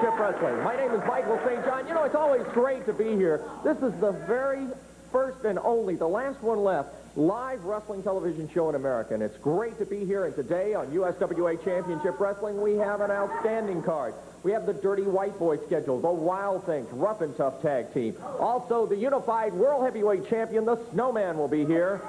Championship Wrestling. My name is Michael St. John. You know, it's always great to be here. This is the very first and only, the last one left, live wrestling television show in America. And it's great to be here. And today on USWA Championship Wrestling, we have an outstanding card. We have the Dirty White Boy schedule, the Wild Things, Rough and Tough Tag Team. Also, the Unified World Heavyweight Champion, the Snowman, will be here.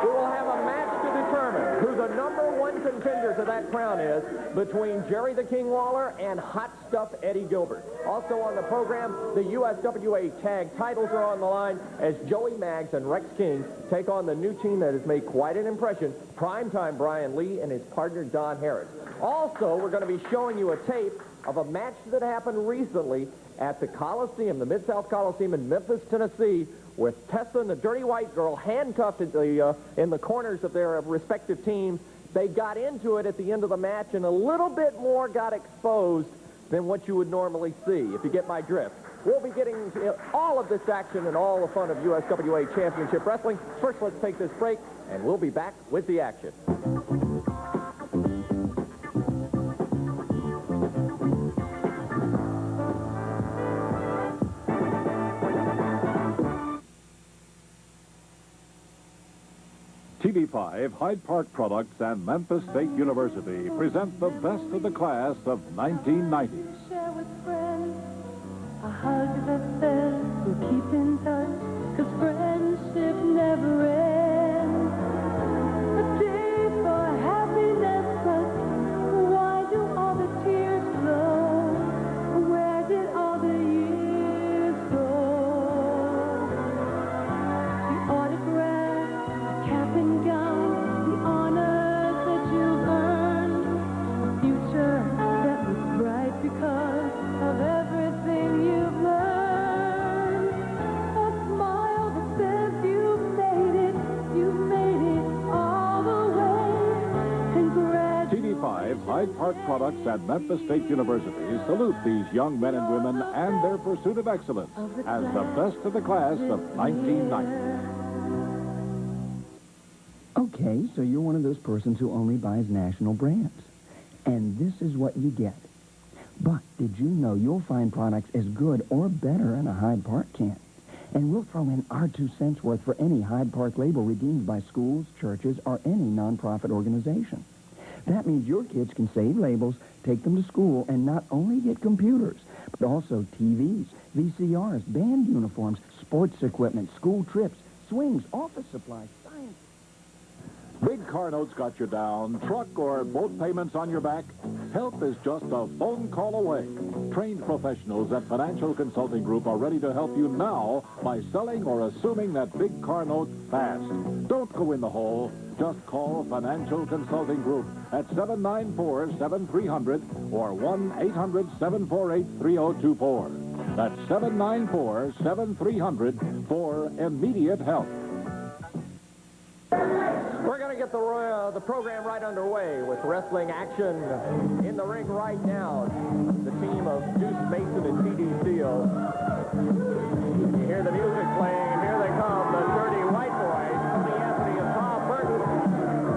We will have a match to determine who the #1 contender to that crown is between Jerry the King Lawler and Hot Stuff Eddie Gilbert. Also on the program, the USWA tag titles are on the line as Joey Maggs and Rex King take on the new team that has made quite an impression, Primetime Brian Lee and his partner Don Harris. Also, we're going to be showing you a tape of a match that happened recently at the Coliseum, the Mid-South Coliseum in Memphis, Tennessee, with Tessa and the Dirty White Girl handcuffed in the corners of their respective teams. They got into it at the end of the match, and a little bit more got exposed than what you would normally see, if you get my drift. We'll be getting all of this action and all the fun of USWA Championship Wrestling. First, let's take this break, and we'll be back with the action. TV5, Hyde Park Products, and Memphis State University present the best of the class of 1990. Share with friends, a hug that says we'll keep in touch, 'cause friendship never ends. A day for happiness, but why do all the tears flow? Where did all the years go? The autograph, cap and gown, the honors that you've earned, a future that looks bright because of everything you've learned. A smile that says you've made it all the way. Congratulations. TV5, Hyde Park Products, and Memphis State University salute these young men and women and their pursuit of excellence as the best of the class of 1990. Okay, so you're one of those persons who only buys national brands. And this is what you get. But did you know you'll find products as good or better in a Hyde Park can? And we'll throw in our 2 cents worth for any Hyde Park label redeemed by schools, churches, or any nonprofit organization. That means your kids can save labels, take them to school, and not only get computers, but also TVs, VCRs, band uniforms, sports equipment, school trips, swings, office supplies, science. Big car notes got you down, truck or boat payments on your back? Help is just a phone call away. Trained professionals at Financial Consulting Group are ready to help you now by selling or assuming that big car note fast. Don't go in the hole. Just call Financial Consulting Group at 794-7300 or 1-800-748-3024. That's 794-7300 for immediate help. We're going to get the program right underway with wrestling action in the ring right now. The team of Deuce, Mason, and TDCO. You hear the music playing, and here they come, the Dirty White Boys, Tony Anthony and Tom Burton,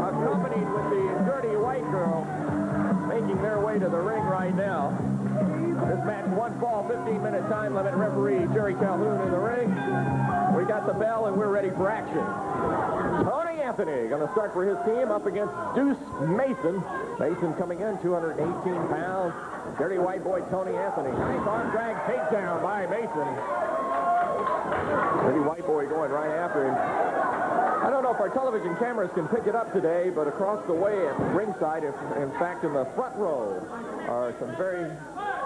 accompanied with the Dirty White Girl, making their way to the ring right now. This match, 1 fall, 15-minute time limit. Referee Jerry Calhoun in the ring. We got the bell, and we're ready for action. Tony Anthony going to start for his team up against Deuce Mason. Mason coming in, 218 pounds. Dirty White Boy Tony Anthony. Nice arm drag takedown by Mason. Dirty White Boy going right after him. I don't know if our television cameras can pick it up today, but across the way at ringside, in fact, in the front row, are some very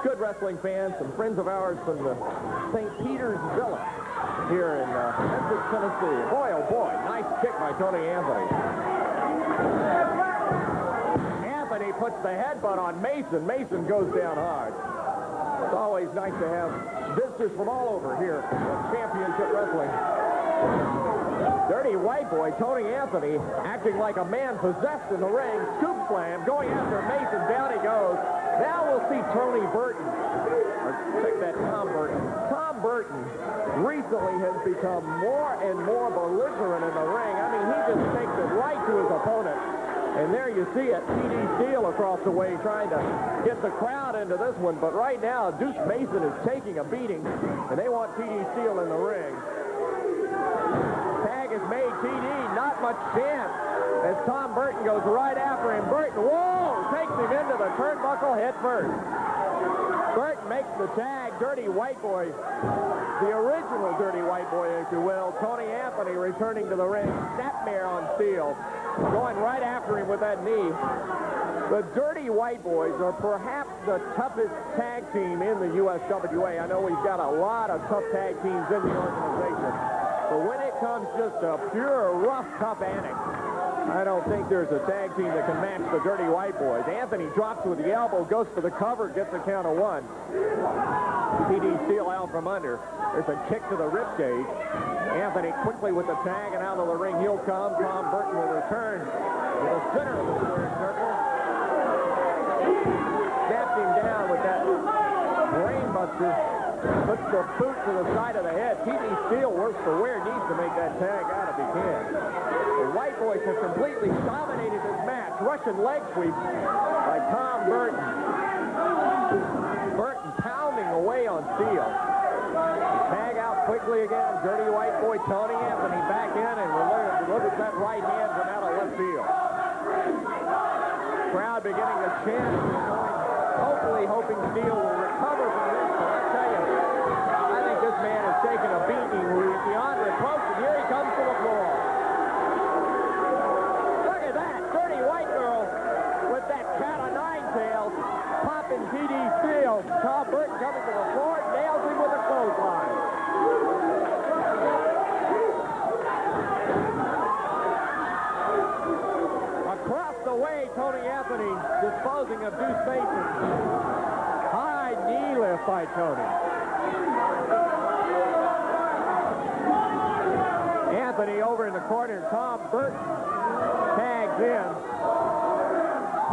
good wrestling fans, some friends of ours from the St. Peter's Villa here in Memphis, Tennessee. Boy, oh boy, nice kick by Tony Anthony. Anthony puts the headbutt on Mason. Mason goes down hard. It's always nice to have visitors from all over here at Championship Wrestling. Dirty White Boy Tony Anthony acting like a man possessed in the ring. Scoop slam going after Mason. Down he goes. Now we'll see Tony Burton. Or check that, Tom Burton. Tom Burton recently has become more and more belligerent in the ring. I mean, he just takes it right to his opponent. And there you see it, T.D. Steele across the way trying to get the crowd into this one. But right now, Deuce Mason is taking a beating, and they want T.D. Steele in the ring. Tag is made, T.D. Not much chance as Tom Burton goes right after him. Burton, whoa, takes him into the turnbuckle head first. Burton makes the tag. Dirty White Boy, the original Dirty White Boy, if you will. Tony Anthony returning to the ring. Snapmare on Steele, going right after him with that knee. The Dirty White Boys are perhaps the toughest tag team in the USWA. I know we've got a lot of tough tag teams in the organization, but when it comes just to pure rough, tough antics, I don't think there's a tag team that can match the Dirty White Boys. Anthony drops with the elbow, goes for the cover, gets a count of one. T.D. Steele out from under. There's a kick to the ribcage. Anthony quickly with the tag, and out of the ring he'll come. Tom Burton will return to the center of the square circle. Snaps him down with that brainbuster. Puts the boot to the side of the head. T.D. Steele, worse for wear, needs to make that tag out if he can. The White Boys have completely dominated this match. Russian leg sweep by Tom Burton. Burton pounding away on Steele. Tag out quickly again. Dirty White Boy Tony Anthony back in and delivers that right hand from out of left field. Crowd beginning to chant, hopefully hoping Steele will recover from this. But I tell you, I think this man has taken a beating beyond reproach, and here he comes to the floor. Look at that, Dirty White Girl with that cat of nine tails, popping T.D. Steele. Tom Burton coming to the floor, nails him with a clothesline. Across the way, Tony Anthony disposing of Deuce Mason. High knee lift by Tony. Anthony over in the corner. Tom Burton tags in.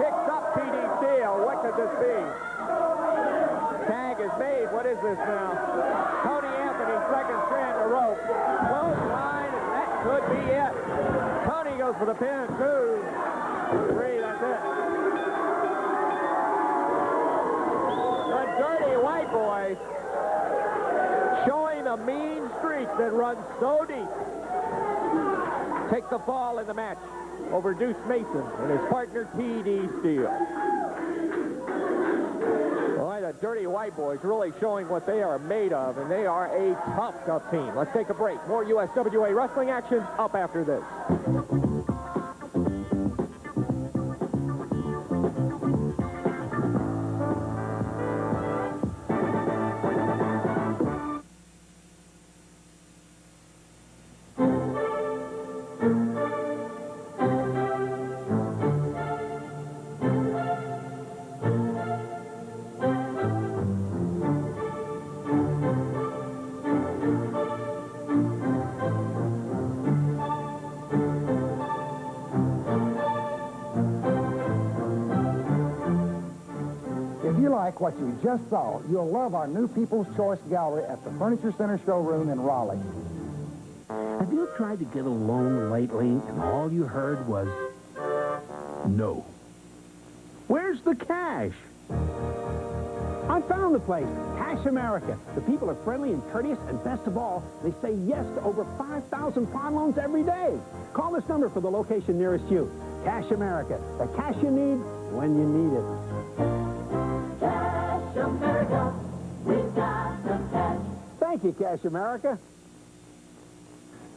Picks up T.D. Steele. What could this be? Tag is made. What is this now? Tony Anthony, second strand of rope. Clothesline, and that could be it. Tony goes for the pin. 2, 3, that's it. The Dirty White Boy showing a mean streak that runs so deep. Take the fall in the match over Deuce Mason and his partner T.D. Steele. Boy, the Dirty White Boys really showing what they are made of, and they are a tough, tough team. Let's take a break. More USWA wrestling action up after this. What you just saw, you'll love our new People's Choice Gallery at the Furniture Center showroom in Raleigh. Have you tried to get a loan lately and all you heard was no? Where's the cash? I found the place, Cash America. The people are friendly and courteous, and best of all, they say yes to over 5,000 pawn loans every day. Call this number for the location nearest you. Cash America, the cash you need when you need it. America, we've got the cash. Thank you, Cash America.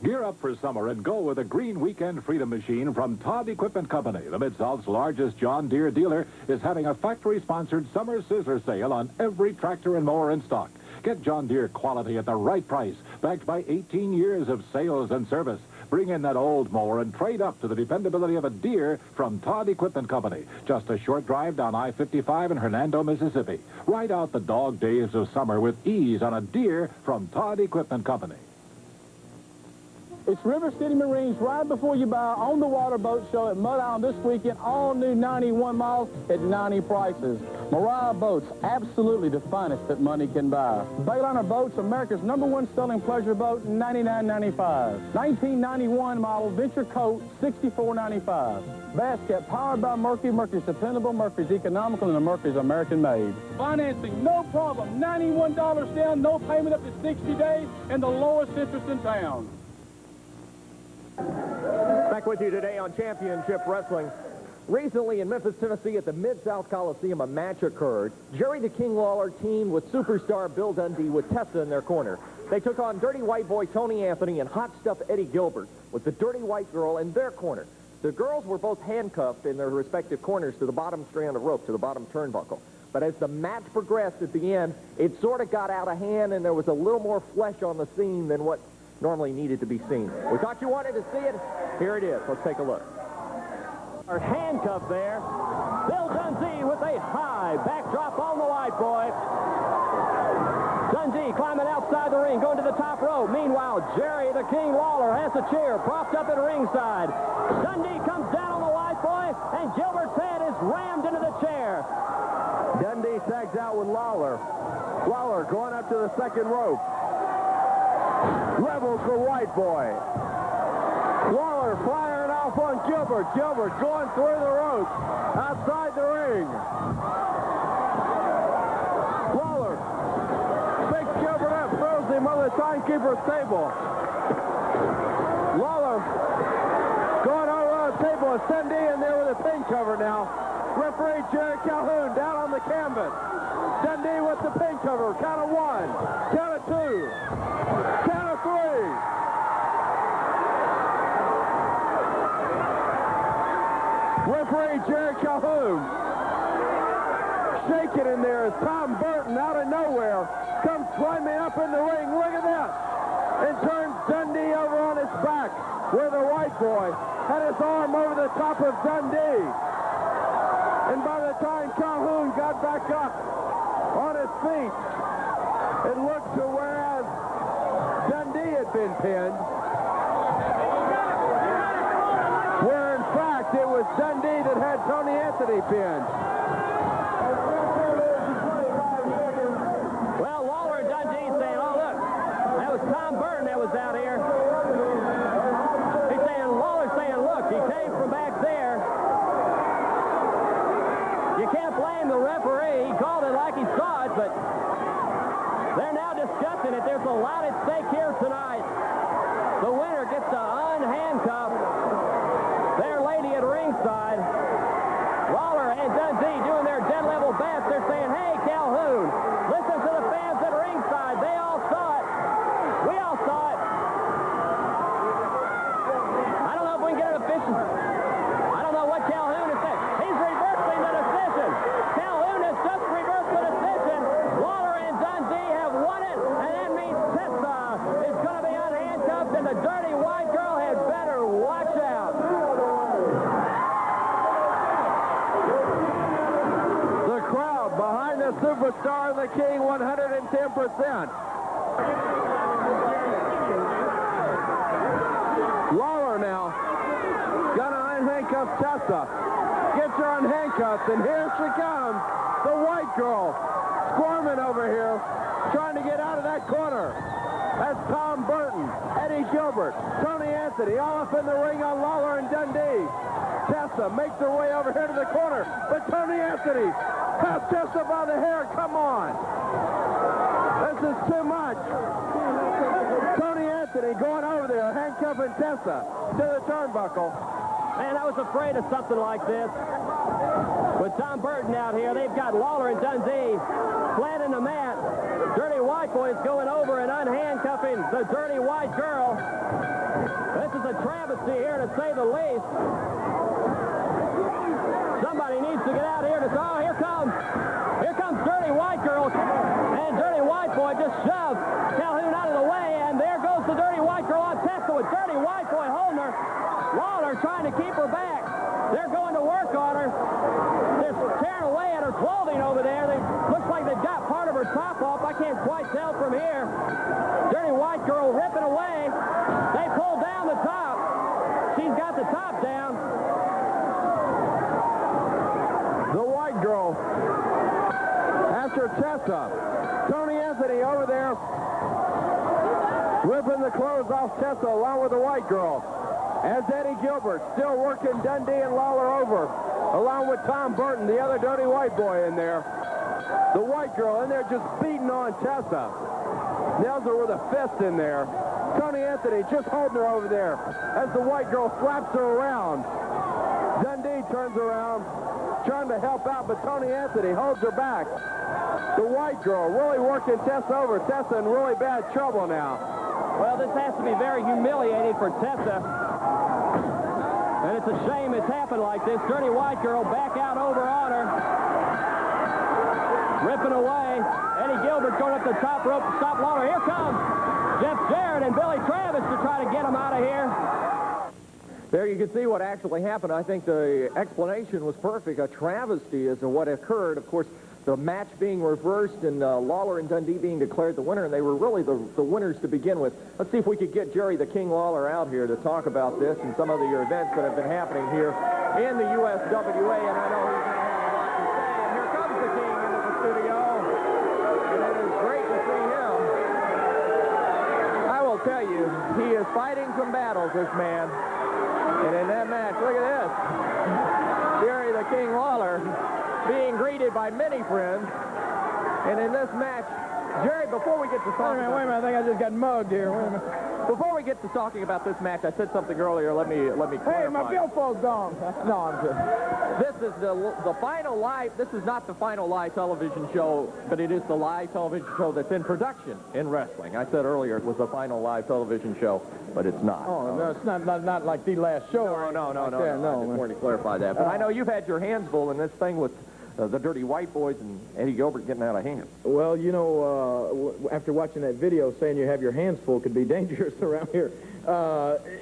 Gear up for summer and go with a Green Weekend Freedom Machine from Todd Equipment Company. The Mid-South's largest John Deere dealer is having a factory-sponsored summer scissor sale on every tractor and mower in stock. Get John Deere quality at the right price, backed by 18 years of sales and service. Bring in that old mower and trade up to the dependability of a Deere from Todd Equipment Company. Just a short drive down I-55 in Hernando, Mississippi. Ride out the dog days of summer with ease on a Deere from Todd Equipment Company. It's River City Marines right before you buy on the water boat show at Mud Island this weekend. All new 91 miles at 90 prices. Mariah Boats, absolutely the finest that money can buy. Bayliner Boats, America's #1 selling pleasure boat, $99.95. 1991 model Venture Coat, $64.95. basket powered by Mercury. Mercury's dependable, Mercury's economical, and the Mercury's American-made. Financing, no problem. $91 down, no payment up to 60 days, and the lowest interest in town. Back with you today on Championship Wrestling. Recently in Memphis, Tennessee, at the Mid-South Coliseum, a match occurred. Jerry the King Lawler teamed with superstar Bill Dundee with Tessa in their corner. They took on Dirty White Boy Tony Anthony and Hot Stuff Eddie Gilbert with the Dirty White Girl in their corner. The girls were both handcuffed in their respective corners to the bottom strand of rope, to the bottom turnbuckle. But as the match progressed at the end, it sort of got out of hand, and there was a little more flesh on the scene than what normally needed to be seen. We thought you wanted to see it. Here it is. Let's take a look. Are handcuffed there. Bill Dundee with a high backdrop on the White Boy. Dundee climbing outside the ring, going to the top rope. Meanwhile, Jerry the King Lawler has a chair propped up at ringside. Dundee comes down on the White Boy, and Gilbert's head is rammed into the chair. Dundee tags out with Lawler. Lawler going up to the second rope. Levels the White Boy. Lawler firing off on Gilbert. Gilbert going through the ropes outside the ring. Lawler picks Gilbert up, throws him on the timekeeper's table. Lawler going over on the table. It's Dundee in there with a pin cover now. Referee Jarrett Calhoun down on the canvas. Dundee with the pin cover. Count of 1, count of 2, count of 3. Referee Jarrett Calhoun shaking in there as Tom Burton out of nowhere comes climbing up in the ring. Look at that. And turns Dundee over on his back where the White Boy had his arm over the top of Dundee. And by the time Calhoun got back up on his feet, it looked to whereas Dundee had been pinned, where in fact it was Dundee that had Tony Anthony pinned. Well, Lawler and Dundee saying, oh, look, that was Tom Burton that was out here. He's saying, Lawler's saying, look, he came from back there. You can't blame the referee. He called it like he saw it, but they're now discussing it. There's a lot at stake here tonight. The winner gets to unhandcuff their lady at ringside. Lawler and Dundee doing their dead level best. They're saying, hey, Calhoun, listen to the fans at ringside. They all saw it. We all saw it. I don't know if we can get an official. I don't know what Calhoun is saying. He's reversing the decision. Calhoun has just reversed the decision. Lawler and Dundee have won it, and that means Tessa is going to be unhandcuffed, and the Dirty White Girl had better watch out. The crowd behind the superstar of the King, 110%. Lawler now gonna unhandcuff Tessa. Gets her unhandcuffed, and here she comes. The White Girl squirming over here, trying to get out of that corner. That's Tom Burton, Eddie Gilbert, Tony Anthony, all up in the ring on Lawler and Dundee. Tessa makes her way over here to the corner, but Tony Anthony has Tessa by the hair. Come on. This is too much. Tony Anthony going over there, handcuffing Tessa to the turnbuckle. Man, I was afraid of something like this. With Tom Burton out here, they've got Lawler and Dundee flat in the mat. Dirty White Boy is going over and unhandcuffing the Dirty White Girl. This is a travesty here, to say the least. Somebody needs to get out here to... Oh, here comes Dirty White Girl. And Dirty White Boy just shoved Calhoun out of the way, and there goes the Dirty White Girl on Tessa with Dirty White Boy holding her. Lawler trying to keep her back. They're going to work on her. They're tearing away at her clothing over there. Looks like they've got part of her top off. I can't quite tell from here. Dirty White Girl ripping away. They pull down the top. She's got the top down. The White Girl after Tessa. Tony Anthony over there ripping the clothes off Tessa along with the White Girl. as Eddie Gilbert still working Dundee and Lawler over, along with Tom Burton, the other dirty white boy in there. The white girl in there just beating on Tessa. Nails her with a fist in there. Tony Anthony just holding her over there as the white girl slaps her around. Dundee turns around, trying to help out, but Tony Anthony holds her back. The white girl really working Tessa over. Tessa in really bad trouble now. Well, this has to be very humiliating for Tessa. And it's a shame it's happened like this. Dirty white girl back out over on her. Ripping away. Eddie Gilbert going up the top rope to stop Lawler. Here comes Jeff Jarrett and Billy Travis to try to get him out of here. There you can see what actually happened. I think the explanation was perfect. A travesty as to what occurred. Of course, the match being reversed and Lawler and Dundee being declared the winner, and they were really the winners to begin with. Let's see if we could get Jerry the King Lawler out here to talk about this and some of the events that have been happening here in the USWA, and I know he's going to have a lot to say. And here comes the King into the studio, and it is great to see him. I will tell you, he is fighting some battles, this man. And in that match, look at this. Jerry the King Lawler being greeted by many friends. And in this match, Jerry, before we get to talking Wait a minute, I think I just got mugged here. Wait a minute. Before we get to talking about this match, I said something earlier. Let me clarify. Hey, my billfold's gone. No, I'm kidding. This is the final live. This is not the final live television show, but it is the live television show that's in production in wrestling. I said earlier it was the final live television show, but it's not. Oh, no, it's not like the last show. No. I just wanted to clarify that. But I know you've had your hands full in this thing with the Dirty White Boys and Eddie Gilbert getting out of hand. Well, you know, after watching that video, saying you have your hands full could be dangerous around here.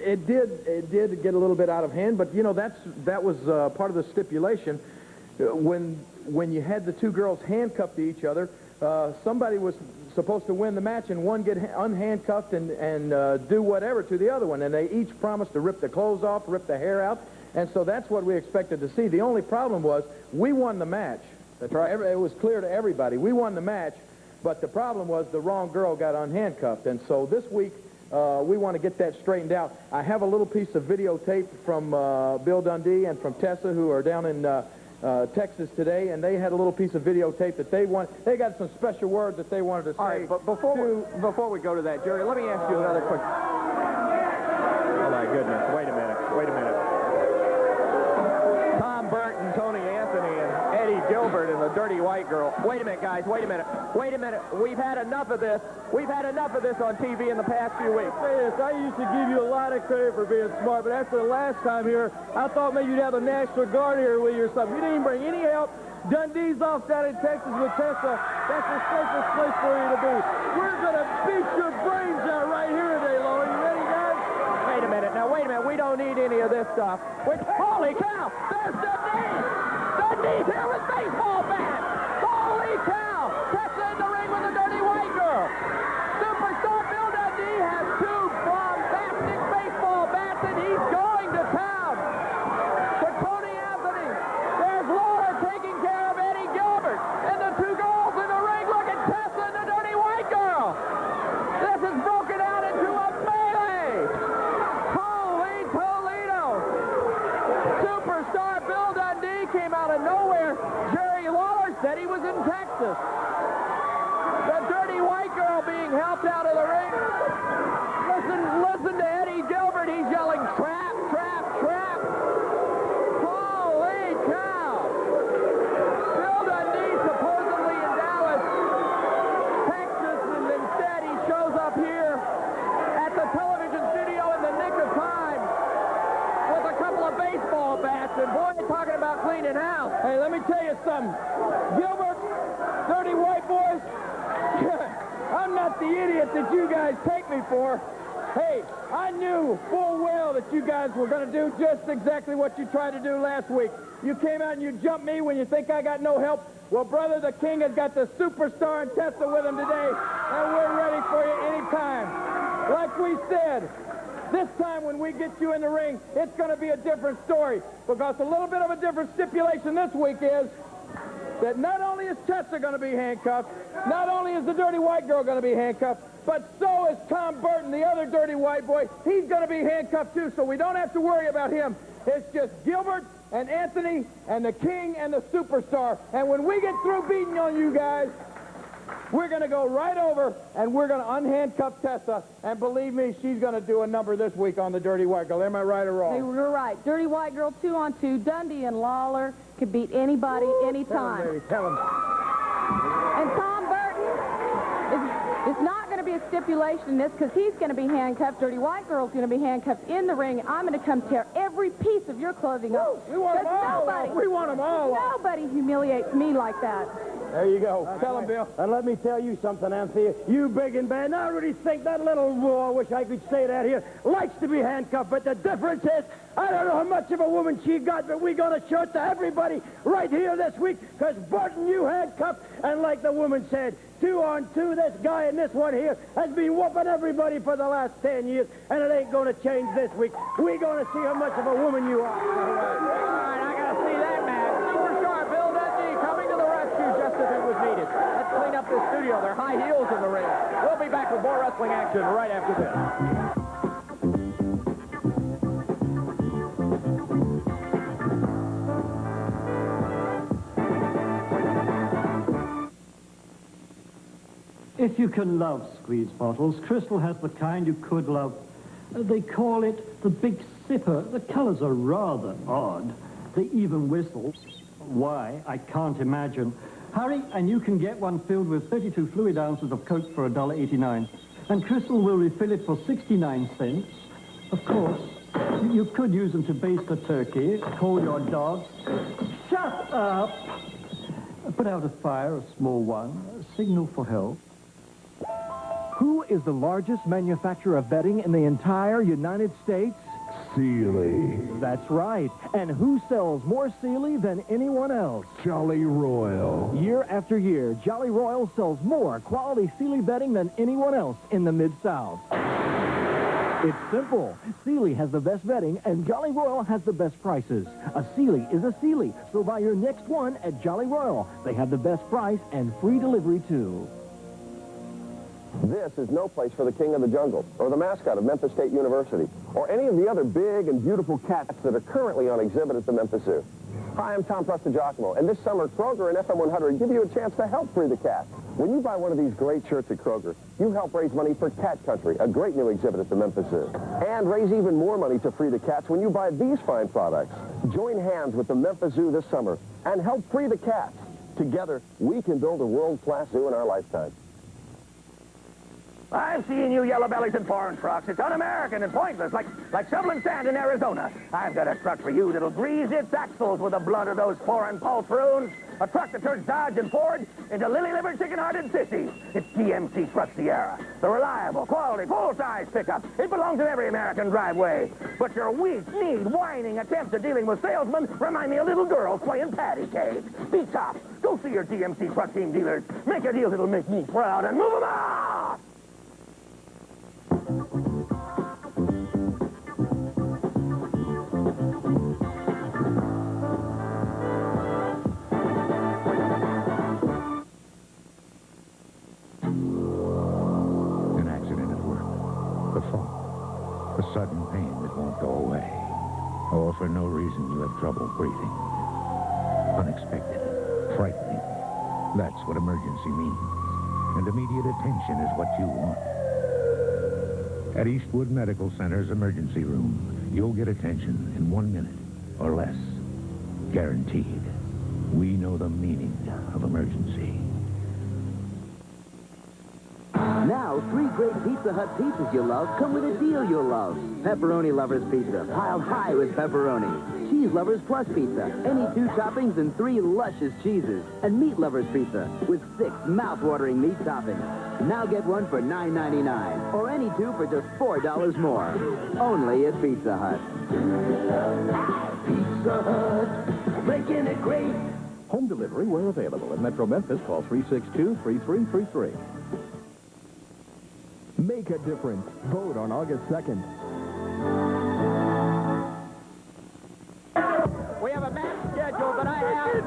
It did get a little bit out of hand, but you know that was part of the stipulation. When you had the two girls handcuffed to each other, somebody was supposed to win the match and one get unhandcuffed and do whatever to the other one, and they each promised to rip the clothes off, rip the hair out. And so that's what we expected to see. The only problem was we won the match. That's right. It was clear to everybody. We won the match, but the problem was the wrong girl got unhandcuffed. And so this week, we want to get that straightened out. I have a little piece of videotape from Bill Dundee and from Tessa, who are down in Texas today, and they had a little piece of videotape that they got some special words that they wanted to say. All right, but before we go to that, Jerry, let me ask you another question. Oh, my goodness. Wait a minute. Tom Burton, Tony Anthony, and Eddie Gilbert and the Dirty White Girl. Wait a minute, guys. Wait a minute. We've had enough of this. We've had enough of this on TV in the past few weeks. I used to give you a lot of credit for being smart, but after the last time here, I thought maybe you'd have the National Guard here with you or something. You didn't even bring any help. Dundee's off down in Texas with Tessa. That's the safest place for you to be. We're going to beat your brains out right here today, Lawler. You ready, guys? Wait a minute. We don't need any of this stuff. Holy cow! There's Dundee! Dundee's here with baseball bat! Holy cow! Tessa in the ring with the Dirty White Girl. Superstar Bill Dundee has two bombastic baseball bats, and he's going to town. For Tony Anthony, there's Lawler taking care of Eddie Gilbert. And the two girls in the ring, look at Tessa and the Dirty White Girl. This is broken out into a melee. Holy Toledo. Superstar Bill Dundee came out of nowhere. Jerry Lawler said he was in Texas. The Dirty White Girl being helped out of the ring. Listen to Eddie Gilbert. He's yelling, trap, trap, trap. Holy cow. Bill Dundee supposedly in Dallas, Texas, and instead he shows up here at the television studio in the nick of time with a couple of baseball bats. And boy, talking about cleaning house. Hey, let me tell you something. Gilbert, Dirty White Boys, I'm not the idiot that you guys take me for. Hey, I knew full well that you guys were going to do just exactly what you tried to do last week. You came out and you jumped me when you think I got no help. Well, brother, the King has got the superstar and Tessa with him today, and we're ready for you anytime. Like we said, this time when we get you in the ring, it's going to be a different story, because a little bit of a different stipulation this week is that not only is Tessa going to be handcuffed, not only is the dirty white girl going to be handcuffed, but so is Tom Burton, the other dirty white boy. He's going to be handcuffed too, so we don't have to worry about him. It's just Gilbert and Anthony and the King and the Superstar. And when we get through beating on you guys, we're going to go right over and we're going to unhandcuff Tessa. And believe me, she's going to do a number this week on the dirty white girl. Am I right or wrong? You're right. Dirty white girl 2-on-2. Dundee and Lawler can beat anybody, anytime. Tell him. And Tom Burton is not going to be a stipulation in this because he's going to be handcuffed. Dirty white girl's going to be handcuffed in the ring. I'm going to come tear every piece of your clothing off. We want them all off. We want them all off. Nobody humiliates me like that. There you go. Tell him, Bill. And let me tell you something, Anthony. You big and bad. I really think that little, I wish I could say that here, likes to be handcuffed. But the difference is, I don't know how much of a woman she got, but we're going to show it to everybody right here this week. Because Burton, you handcuffed. And like the woman said, 2-on-2, this guy and this one here has been whooping everybody for the last 10 years. And it ain't going to change this week. We're going to see how much of a woman you are. All right, I got to see that match. Superstar Bill Dundee coming to the rescue just as it was needed. Let's clean up this studio. They're high heels in the ring. We'll be back with more wrestling action right after this. If you can love squeeze bottles, Crystal has the kind you could love. They call it the Big Sipper. The colors are rather odd. They even whistle. Why? I can't imagine. Hurry, and you can get one filled with 32 fluid ounces of Coke for $1.89. And Crystal will refill it for 69 cents. Of course, you could use them to baste a turkey, call your dog. Shut up! Put out a fire, a small one, signal for help. Who is the largest manufacturer of bedding in the entire United States? Sealy. That's right. And who sells more Sealy than anyone else? Jolly Royal. Year after year, Jolly Royal sells more quality Sealy bedding than anyone else in the Mid-South. It's simple. Sealy has the best bedding, and Jolly Royal has the best prices. A Sealy is a Sealy, so buy your next one at Jolly Royal. They have the best price and free delivery, too. This is no place for the king of the jungle, or the mascot of Memphis State University, or any of the other big and beautiful cats that are currently on exhibit at the Memphis Zoo. Hi, I'm Tom Prestigiacomo, and this summer, Kroger and FM 100 give you a chance to help free the cats. When you buy one of these great shirts at Kroger, you help raise money for Cat Country, a great new exhibit at the Memphis Zoo. And raise even more money to free the cats when you buy these fine products. Join hands with the Memphis Zoo this summer and help free the cats. Together, we can build a world-class zoo in our lifetime. I'm seeing you yellow bellies in foreign trucks. It's un-American and pointless, like shoveling sand in Arizona. I've got a truck for you that'll grease its axles with the blood of those foreign poltroons. A truck that turns Dodge and Ford into lily-livered, chicken-hearted sissies. It's WMC Truck Sierra, the reliable, quality, full-size pickup. It belongs in every American driveway. But your weak-kneed, whining attempts at dealing with salesmen remind me of little girls playing patty cake. Be tough. Go see your DMC truck team dealers. Make a deal that'll make me proud and move them on! An accident at work, the fall, a sudden pain that won't go away, or for no reason you have trouble breathing. Unexpected, frightening. That's what emergency means. And immediate attention is what you want. At Eastwood Medical Center's emergency room, you'll get attention in 1 minute or less. Guaranteed. We know the meaning of emergency. Now, 3 great Pizza Hut pizzas you love come with a deal you'll love. Pepperoni Lovers Pizza, piled high with pepperoni. Cheese Lovers Plus Pizza, any 2 toppings and 3 luscious cheeses. And Meat Lovers Pizza, with 6 mouth-watering meat toppings. Now get one for $9.99, or any 2 for just $4 more. Only at Pizza Hut. Pizza Hut, making it great. Home delivery where available. In Metro Memphis, call 362-3333. Make a difference. Vote on August 2nd. We have a match scheduled, but I have...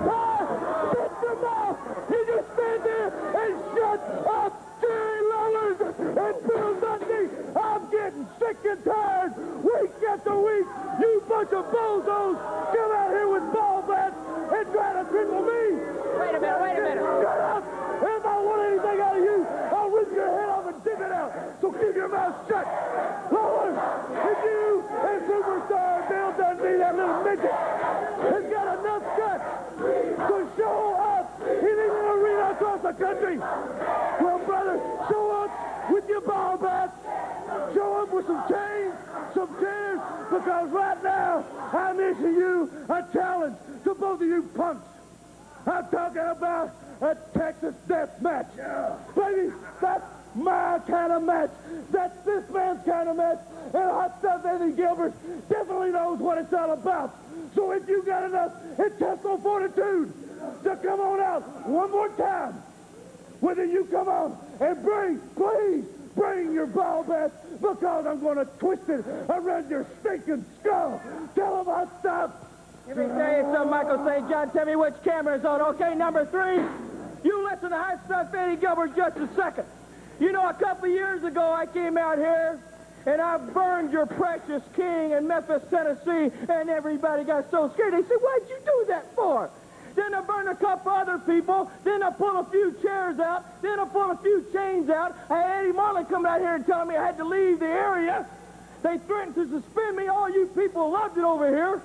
country. Well, brother, show up with your ball bats. Show up with some chains, some chairs, because right now I'm issuing you a challenge to both of you punks. I'm talking about a Texas death match. Baby, that's my kind of match. That's this man's kind of match. And Hot Stuff Eddie Gilbert definitely knows what it's all about. So if you got enough intestinal fortitude to come on out one more time, whether you come on and please bring your ball bat, because I'm going to twist it around your stinking skull. Tell them Hot Stuff. Let me tell you something, Michael St. John. Tell me which camera is on. Okay, number 3. You listen to Hot Stuff Eddie Gilbert just a second. You know, a couple years ago, I came out here, and I burned your precious king in Memphis, Tennessee, and everybody got so scared. They said, what'd you do that for? Then I burned a couple other people. Then I pulled a few chairs out. Then I pulled a few chains out. I had Eddie Marlin coming out here and telling me I had to leave the area. They threatened to suspend me. All you people loved it over here.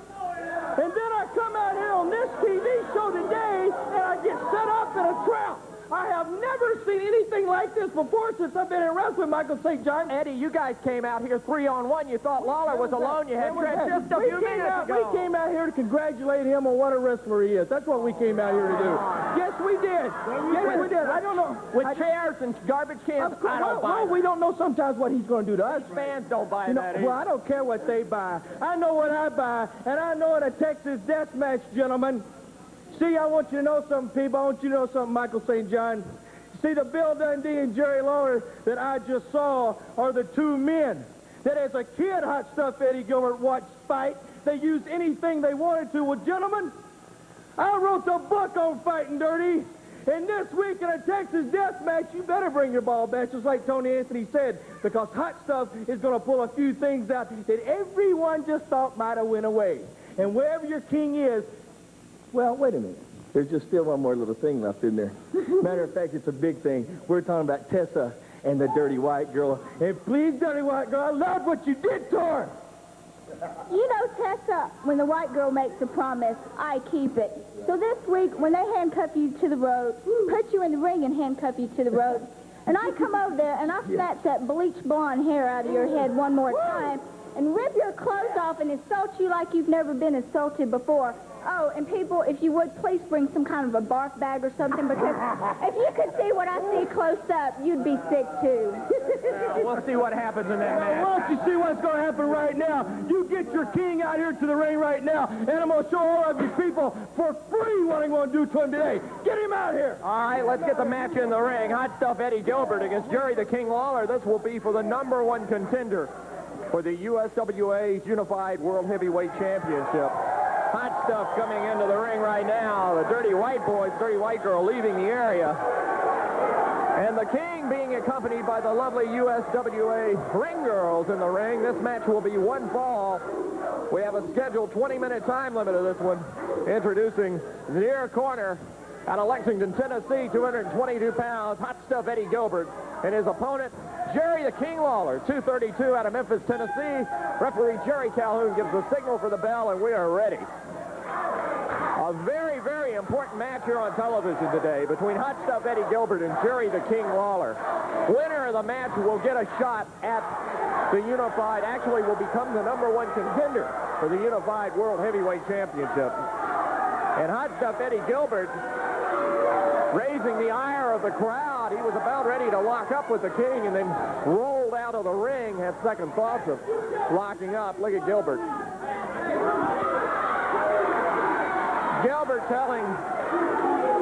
And then I come out here on this TV show today, and I get set up in a trap. I have never seen anything like this before since I've been in wrestling, Michael St. John. Eddie, you guys came out here 3-on-1. You thought Lawler was alone. You had Trent just a few minutes ago. We came out here to congratulate him on what a wrestler he is. That's what we came out here to do. Yes, we did. Yes, we did. I don't know. With chairs and garbage cans, I don't buy we don't know sometimes what he's going to do to us. Fans don't buy that either. Well, I don't care what they buy. I know what I buy, and I know in a Texas death match, gentlemen. See, I want you to know something, people. I want you to know something, Michael St. John. See, the Bill Dundee and Jerry Lawler that I just saw are the two men that as a kid, Hot Stuff Eddie Gilbert watched fight. They used anything they wanted to. Well, gentlemen, I wrote the book on fighting dirty. And this week in a Texas death match, you better bring your ball back, just like Tony Anthony said, because Hot Stuff is going to pull a few things out that everyone just thought might have went away. And wherever your king is, well, wait a minute. There's just still one more little thing left in there. Matter of fact, it's a big thing. We're talking about Tessa and the dirty white girl. And please, dirty white girl, I love what you did to her. You know, Tessa, when the white girl makes a promise, I keep it. So this week, when they handcuff you to the road, put you in the ring and handcuff you to the road, and I come over there and I snatch that bleach blonde hair out of your head one more time and rip your clothes off and insult you like you've never been insulted before. Oh, and people, if you would, please bring some kind of a barf bag or something, because if you could see what I see close up, you'd be sick, too. We'll see what happens in that match. Why don't you see what's going to happen right now? You get your king out here to the ring right now, and I'm going to show all of you people for free what I'm going to do to him today. Get him out here. All right, let's get the match in the ring. Hot Stuff Eddie Gilbert against Jerry the King Lawler. This will be for the #1 contender for the USWA's Unified World Heavyweight Championship. Hot Stuff coming into the ring right now. The dirty white boys, dirty white girl leaving the area. And the king being accompanied by the lovely USWA ring girls in the ring. This match will be one fall. We have a scheduled 20-minute time limit of this one. Introducing the near corner out of Lexington, Tennessee, 222 pounds, Hot Stuff Eddie Gilbert. And his opponent, Jerry the King Lawler, 232 out of Memphis, Tennessee. Referee Jerry Calhoun gives the signal for the bell, and we are ready. A very, very important match here on television today between Hot Stuff Eddie Gilbert and Jerry the King Lawler. Winner of the match will get a shot at the Unified, actually will become the #1 contender for the Unified World Heavyweight Championship. And Hot Stuff Eddie Gilbert, raising the ire of the crowd, he was about ready to lock up with the king and then rolled out of the ring, had second thoughts of locking up. Look at Gilbert. Gilbert telling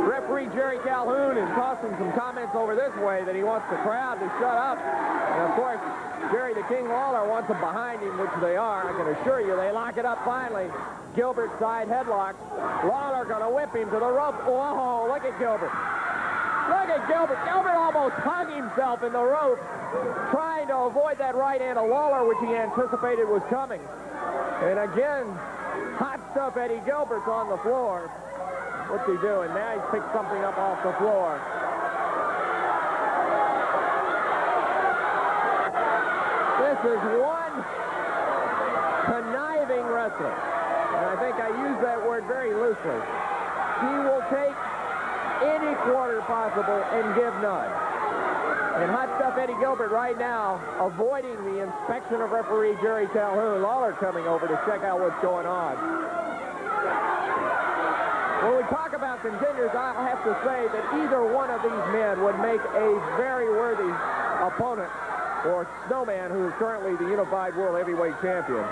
referee Jerry Calhoun and tossing some comments over this way that he wants the crowd to shut up. And of course, Jerry the King Lawler wants them behind him, which they are. I can assure you, they lock it up finally. Gilbert side headlock. Lawler going to whip him to the rope. Whoa, look at Gilbert. Look at Gilbert. Gilbert almost hung himself in the rope, trying to avoid that right hand of Lawler, which he anticipated was coming. And again, Hot Stuff Eddie Gilbert's on the floor. What's he doing? Now he's picked something up off the floor. This is one conniving wrestler. And I think I use that word very loosely. He will take any quarter possible and give none. And hot stuff Eddie Gilbert right now avoiding the inspection of referee Jerry Calhoun. Lawler coming over to check out what's going on. When we talk about contenders, I'll have to say that either one of these men would make a very worthy opponent for Snowman, who is currently the Unified World Heavyweight Champion.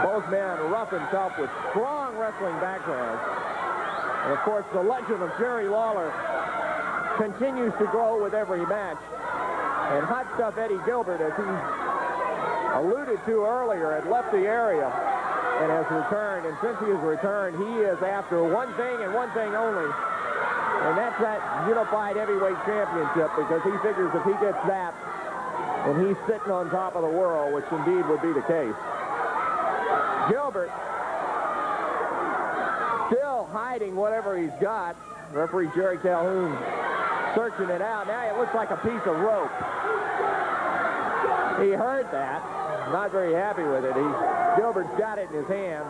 Both men rough and tough with strong wrestling backgrounds. And, of course, the legend of Jerry Lawler continues to grow with every match. And hot stuff Eddie Gilbert, as he alluded to earlier, had left the area and has returned. And since he has returned, he is after one thing and one thing only. And that's that Unified Heavyweight Championship, because he figures if he gets that, then he's sitting on top of the world, which indeed would be the case. Gilbert still hiding whatever he's got. Referee Jerry Calhoun searching it out. Now it looks like a piece of rope. He heard that. Not very happy with it. Gilbert's got it in his hand,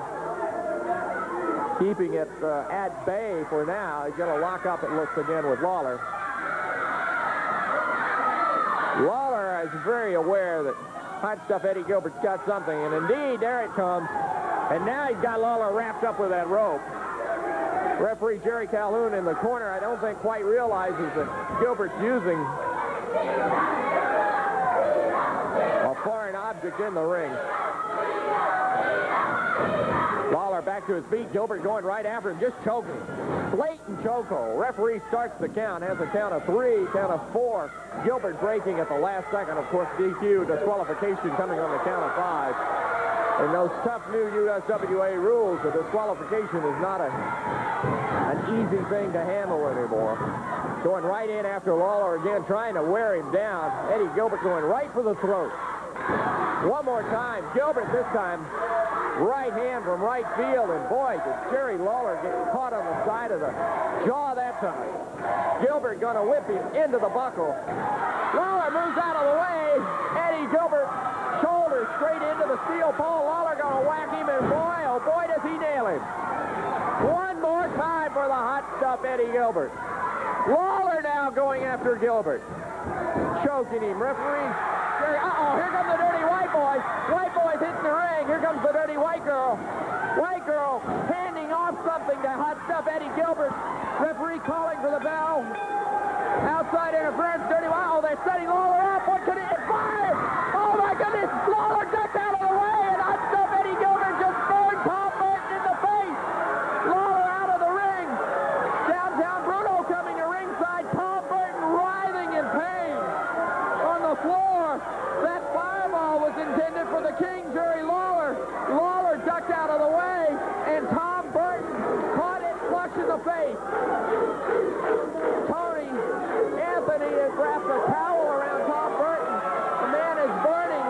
keeping it at bay for now. He's going to lock up, it looks, again with Lawler. Lawler is very aware that hot stuff Eddie Gilbert's got something, and indeed, there it comes. And now he's got Lawler wrapped up with that rope. Referee Jerry Calhoun in the corner, I don't think quite realizes that Gilbert's using a foreign object in the ring. Lawler back to his feet. Gilbert going right after him, just choking. Blatant chokehold. Referee starts the count, has a count of 3, count of 4. Gilbert breaking at the last second. Of course, DQ, disqualification coming on the count of 5. And those tough new USWA rules, the disqualification is not an easy thing to handle anymore. Going right in after Lawler again, trying to wear him down. Eddie Gilbert going right for the throat. One more time. Gilbert this time, right hand from right field. And boy, did Jerry Lawler get caught on the side of the jaw that time. Gilbert going to whip him into the buckle. Lawler moves out of the way. Eddie Gilbert shoulder straight into the steel pole. Lawler going to whack him, and boy, oh boy, does he nail him. One more time for the hot stuff Eddie Gilbert. Lawler now going after Gilbert. Choking him. Referee Jerry. Uh-oh, here come the dirty white boys. White boys hitting the ring. Here comes the dirty white girl. White girl handing off something to hot stuff Eddie Gilbert. Referee calling for the bell. Outside interference, dirty white. Oh, they're setting Lawler up. What could it? It's fired! Oh my goodness! Lawler ducked out of the way, and hot stuff Eddie Gilbert just throwing Tom Burton in the face. Lawler out of the ring. Downtown Bruno coming to ringside. Tom Burton writhing in pain on the floor. That fireball was intended for the king, Jerry Lawler. Lawler ducked out of the way, and Tom Burton caught it flush in the face. Anthony has wrapped a towel around Tom Burton. The man is burning.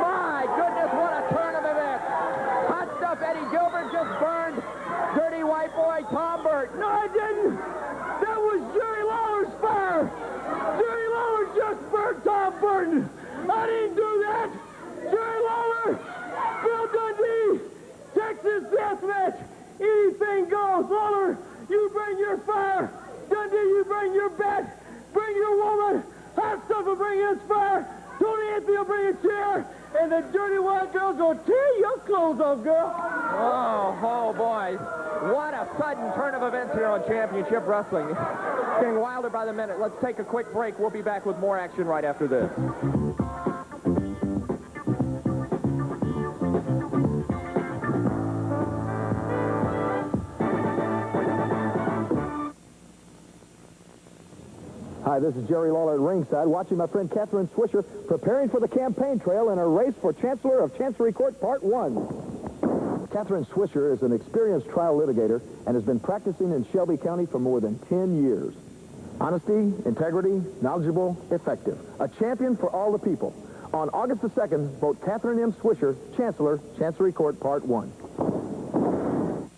My goodness, what a turn of events. Hot stuff Eddie Gilbert just burned dirty white boy Tom Burton. No, I didn't. That was Jerry Lawler's fire. Jerry Lawler just burned Tom Burton. I didn't do that. Jerry Lawler, Bill Dundee, Texas deathmatch. Anything goes. Lawler, you bring your fire. Dundee, you bring your bat. Bring your woman. Hot stuff will bring his fire. Tony Anthony will bring a chair. And the dirty white girls will tear your clothes off, girl. Oh, boys. What a sudden turn of events here on Championship Wrestling. Getting wilder by the minute. Let's take a quick break. We'll be back with more action right after this. Hi, this is Jerry Lawler at ringside, watching my friend Katheryn Swisher preparing for the campaign trail in a race for Chancellor of Chancery Court Part 1. Katheryn Swisher is an experienced trial litigator and has been practicing in Shelby County for more than 10 years. Honesty, integrity, knowledgeable, effective. A champion for all the people. On August the 2nd, vote Katheryn M. Swisher, Chancellor, Chancery Court Part 1.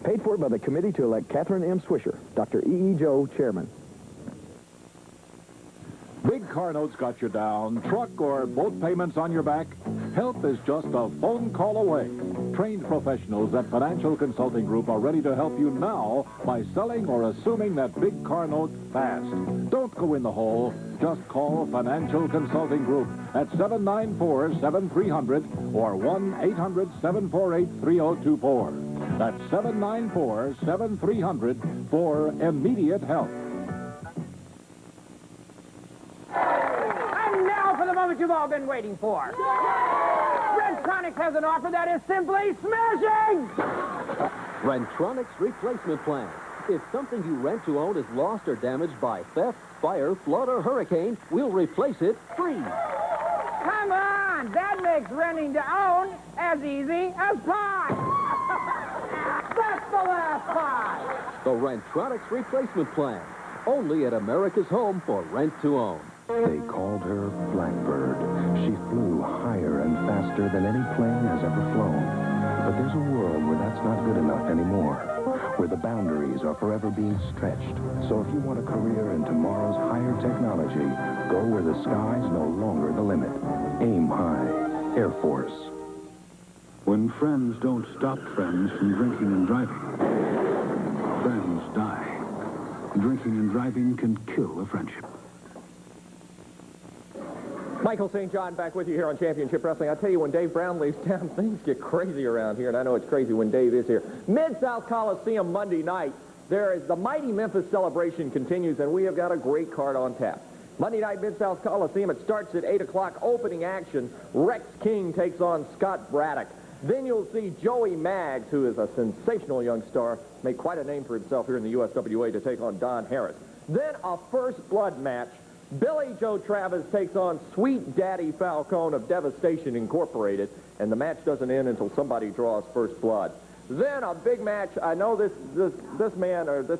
Paid for by the committee to elect Katheryn M. Swisher. Dr. E.E. Joe, Chairman. Big car notes got you down, truck or boat payments on your back? Help is just a phone call away. Trained professionals at Financial Consulting Group are ready to help you now by selling or assuming that big car note fast. Don't go in the hole. Just call Financial Consulting Group at 794-7300 or 1-800-748-3024. That's 794-7300 for immediate help. And now for the moment you've all been waiting for. Rentronics has an offer that is simply smashing! Rentronics replacement plan. If something you rent to own is lost or damaged by theft, fire, flood, or hurricane, we'll replace it free. Come on! That makes renting to own as easy as pie! That's the last pie! The Rentronics replacement plan. Only at America's home for rent to own. They called her Blackbird. She flew higher and faster than any plane has ever flown. But there's a world where that's not good enough anymore, where the boundaries are forever being stretched. So if you want a career in tomorrow's higher technology, go where the sky's no longer the limit. Aim high. Air Force. When friends don't stop friends from drinking and driving, friends die. Drinking and driving can kill a friendship. Michael St. John back with you here on Championship Wrestling. I tell you, when Dave Brown leaves town, things get crazy around here, and I know it's crazy when Dave is here. Mid-South Coliseum Monday night, there is the Mighty Memphis celebration continues, and we have got a great card on tap. Monday night, Mid-South Coliseum, it starts at 8 o'clock, opening action. Rex King takes on Scott Braddock. Then you'll see Joey Maggs, who is a sensational young star, make quite a name for himself here in the USWA, to take on Don Harris. Then a first blood match. Billy Joe Travis takes on Sweet Daddy Falcone of Devastation Incorporated, and the match doesn't end until somebody draws first blood. Then a big match. I know this man, or this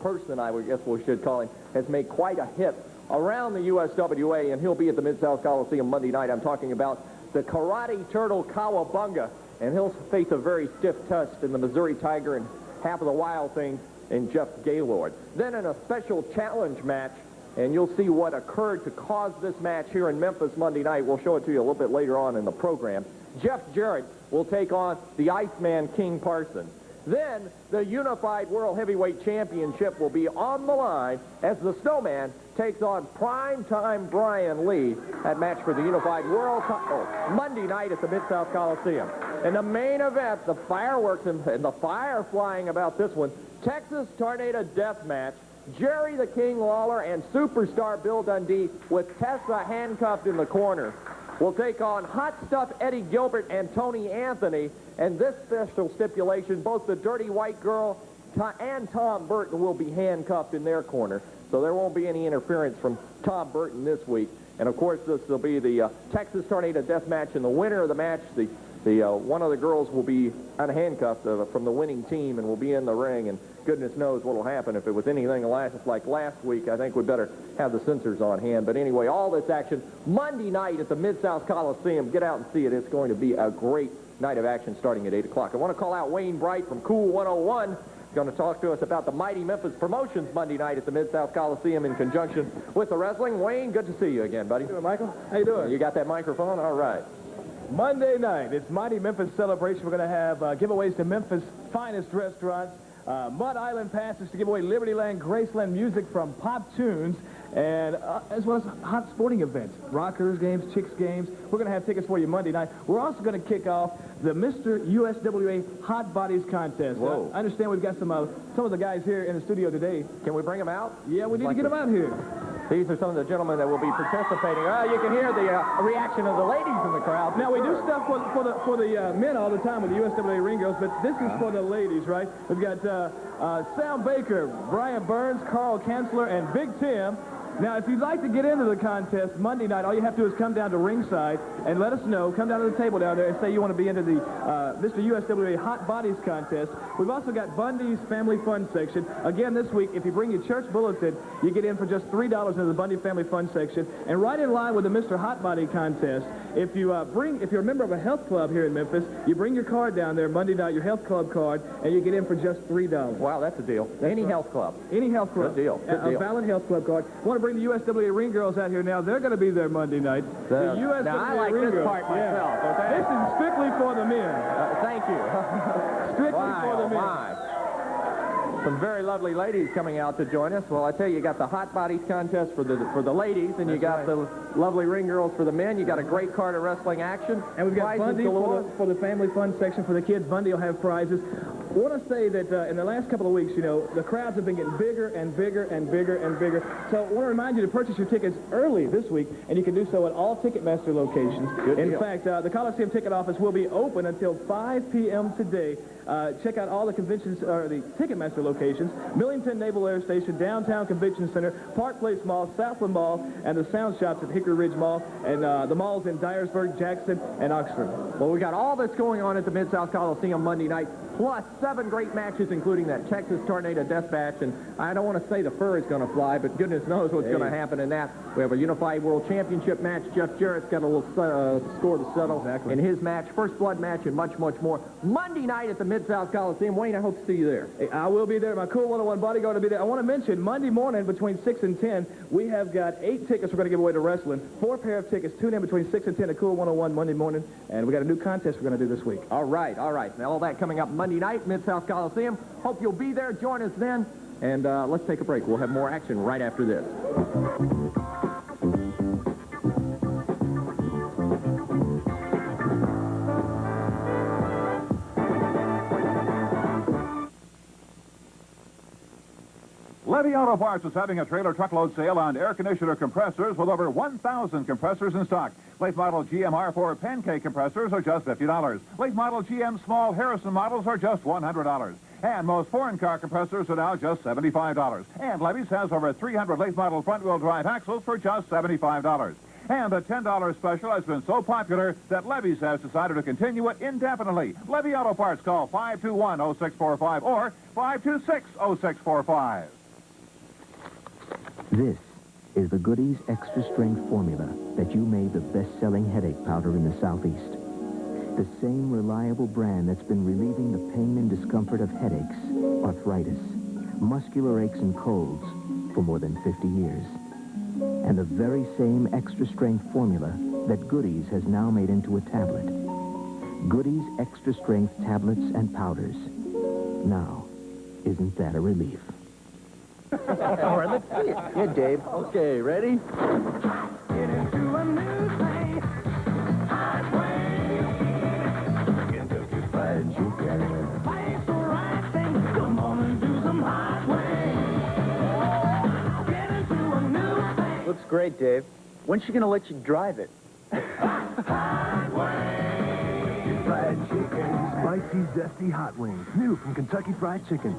person, I guess we should call him, has made quite a hit around the USWA, and he'll be at the Mid-South Coliseum Monday night. I'm talking about the Karate Turtle Kowabunga, and he'll face a very stiff test in the Missouri Tiger and half of the Wild Thing in Jeff Gaylord. Then in a special challenge match, and you'll see what occurred to cause this match here in Memphis Monday night. We'll show it to you a little bit later on in the program. Jeff Jarrett will take on the Iceman King Parsons. Then the Unified World Heavyweight Championship will be on the line as the Snowman takes on Primetime Brian Lee. That match for the Unified World Monday night at the Mid-South Coliseum. And the main event, the fireworks and the fire flying about this one, Texas Tornado Death Match. Jerry the King Lawler and superstar Bill Dundee with Tessa handcuffed in the corner will take on Hot Stuff Eddie Gilbert and Tony Anthony. And this special stipulation, both the Dirty White Girl and Tom Burton will be handcuffed in their corner. So there won't be any interference from Tom Burton this week. And of course, this will be the Texas Tornado Death Match. And the winner of the match, one of the girls will be unhandcuffed from the winning team and will be in the ring. And goodness knows what will happen. If it was anything like last week, I think we'd better have the censors on hand. But anyway, all this action Monday night at the Mid-South Coliseum. Get out and see it. It's going to be a great night of action starting at 8 o'clock. I want to call out Wayne Bright from Cool 101. He's going to talk to us about the Mighty Memphis Promotions Monday night at the Mid-South Coliseum in conjunction with the wrestling. Wayne, good to see you again, buddy. How you doing, Michael? How you doing? You got that microphone? All right. Monday night, it's Mighty Memphis Celebration. We're going to have giveaways to Memphis' finest restaurants, Mud Island passes to give away Libertyland, Graceland music from Pop Tunes, and as well as hot sporting events, Rockers games, Chicks games. We're going to have tickets for you Monday night. We're also going to kick off the Mr. USWA Hot Bodies Contest. Whoa. I understand we've got some of the guys here in the studio today. Can we bring them out? Yeah, we need to get them out here. These are some of the gentlemen that will be participating. You can hear the reaction of the ladies in the crowd. Now, we do stuff for the men all the time with the USWA ring girls, but this is for the ladies, right? We've got Sam Baker, Brian Burns, Carl Kanzler, and Big Tim. Now, if you'd like to get into the contest Monday night, all you have to do is come down to ringside and let us know. Come down to the table down there and say you want to be into the Mr. USWA Hot Bodies Contest. We've also got Bundy's Family Fun section. Again, this week, if you bring your church bulletin, you get in for just $3 into the Bundy Family Fun section. And right in line with the Mr. Hot Body Contest, if you're a member of a health club here in Memphis, you bring your card down there Monday night, your health club card, and you get in for just $3. Wow, that's a deal. Any health club. Any health club. Good deal. Good deal. A valid health club card. Want to bring the USWA ring girls out here now. They're going to be there Monday night. The USWA now, I like ring this girls. part myself, okay? This is strictly for the men. Thank you. Strictly for the men. My. Some very lovely ladies coming out to join us. Well, I tell you, you got the Hot Bodies contest for the ladies, and you got the lovely ring girls for the men. You got a great card of wrestling action. And we've got Bundy for the family fun section for the kids. Bundy will have prizes. I want to say that in the last couple of weeks, you know, the crowds have been getting bigger and bigger and bigger and bigger. So I want to remind you to purchase your tickets early this week, and you can do so at all Ticketmaster locations. In fact, the Coliseum ticket office will be open until 5 p.m. today. Check out all the conventions, or the Ticketmaster locations: Millington Naval Air Station, Downtown Convention Center, Park Place Mall, Southland Mall, and the Sound Shops at Hickory Ridge Mall, and the malls in Dyersburg, Jackson, and Oxford. Well, we got all this going on at the Mid-South Coliseum Monday night, plus 7 great matches, including that Texas Tornado Death Match. And I don't want to say the fur is going to fly, but goodness knows what's going to happen in that. We have a Unified World Championship match. Jeff Jarrett's got a little score to settle in his match, First Blood match, and much, much more. Monday night at the Mid-South Coliseum. Wayne, I hope to see you there. Hey, I will be there. My Cool 101 bodyguard will be there. I want to mention, Monday morning between 6 and 10, we have got 8 tickets we're going to give away to wrestling. 4 pair of tickets. Tune in between 6 and 10 at Cool 101 Monday morning. And we got a new contest we're going to do this week. All right, all right. Now, all that coming up Monday night, Mid-South Coliseum. Hope you'll be there. Join us then. And let's take a break. We'll have more action right after this. Levy Auto Parts is having a trailer truckload sale on air conditioner compressors with over 1,000 compressors in stock. Late model GM R4 pancake compressors are just $50. Late model GM small Harrison models are just $100. And most foreign car compressors are now just $75. And Levy's has over 300 late model front-wheel drive axles for just $75. And the $10 special has been so popular that Levy's has decided to continue it indefinitely. Levy Auto Parts, call 521-0645 or 526-0645. This is the Goodies Extra Strength formula that you made the best-selling headache powder in the Southeast. The same reliable brand that's been relieving the pain and discomfort of headaches, arthritis, muscular aches and colds for more than 50 years. And the very same extra strength formula that Goodies has now made into a tablet. Goodies Extra Strength tablets and powders. Now, isn't that a relief? All right, let's see it. Yeah, Dave. Okay, ready? Get into a new thing. Highway. Kentucky Fried Chicken. Fight the right thing. Come on and do some highway. Get into a new thing. Looks great, Dave. When's she going to let you drive it? Highway. Fried Chicken. Spicy, zesty hot wings. New from Kentucky Fried Chicken.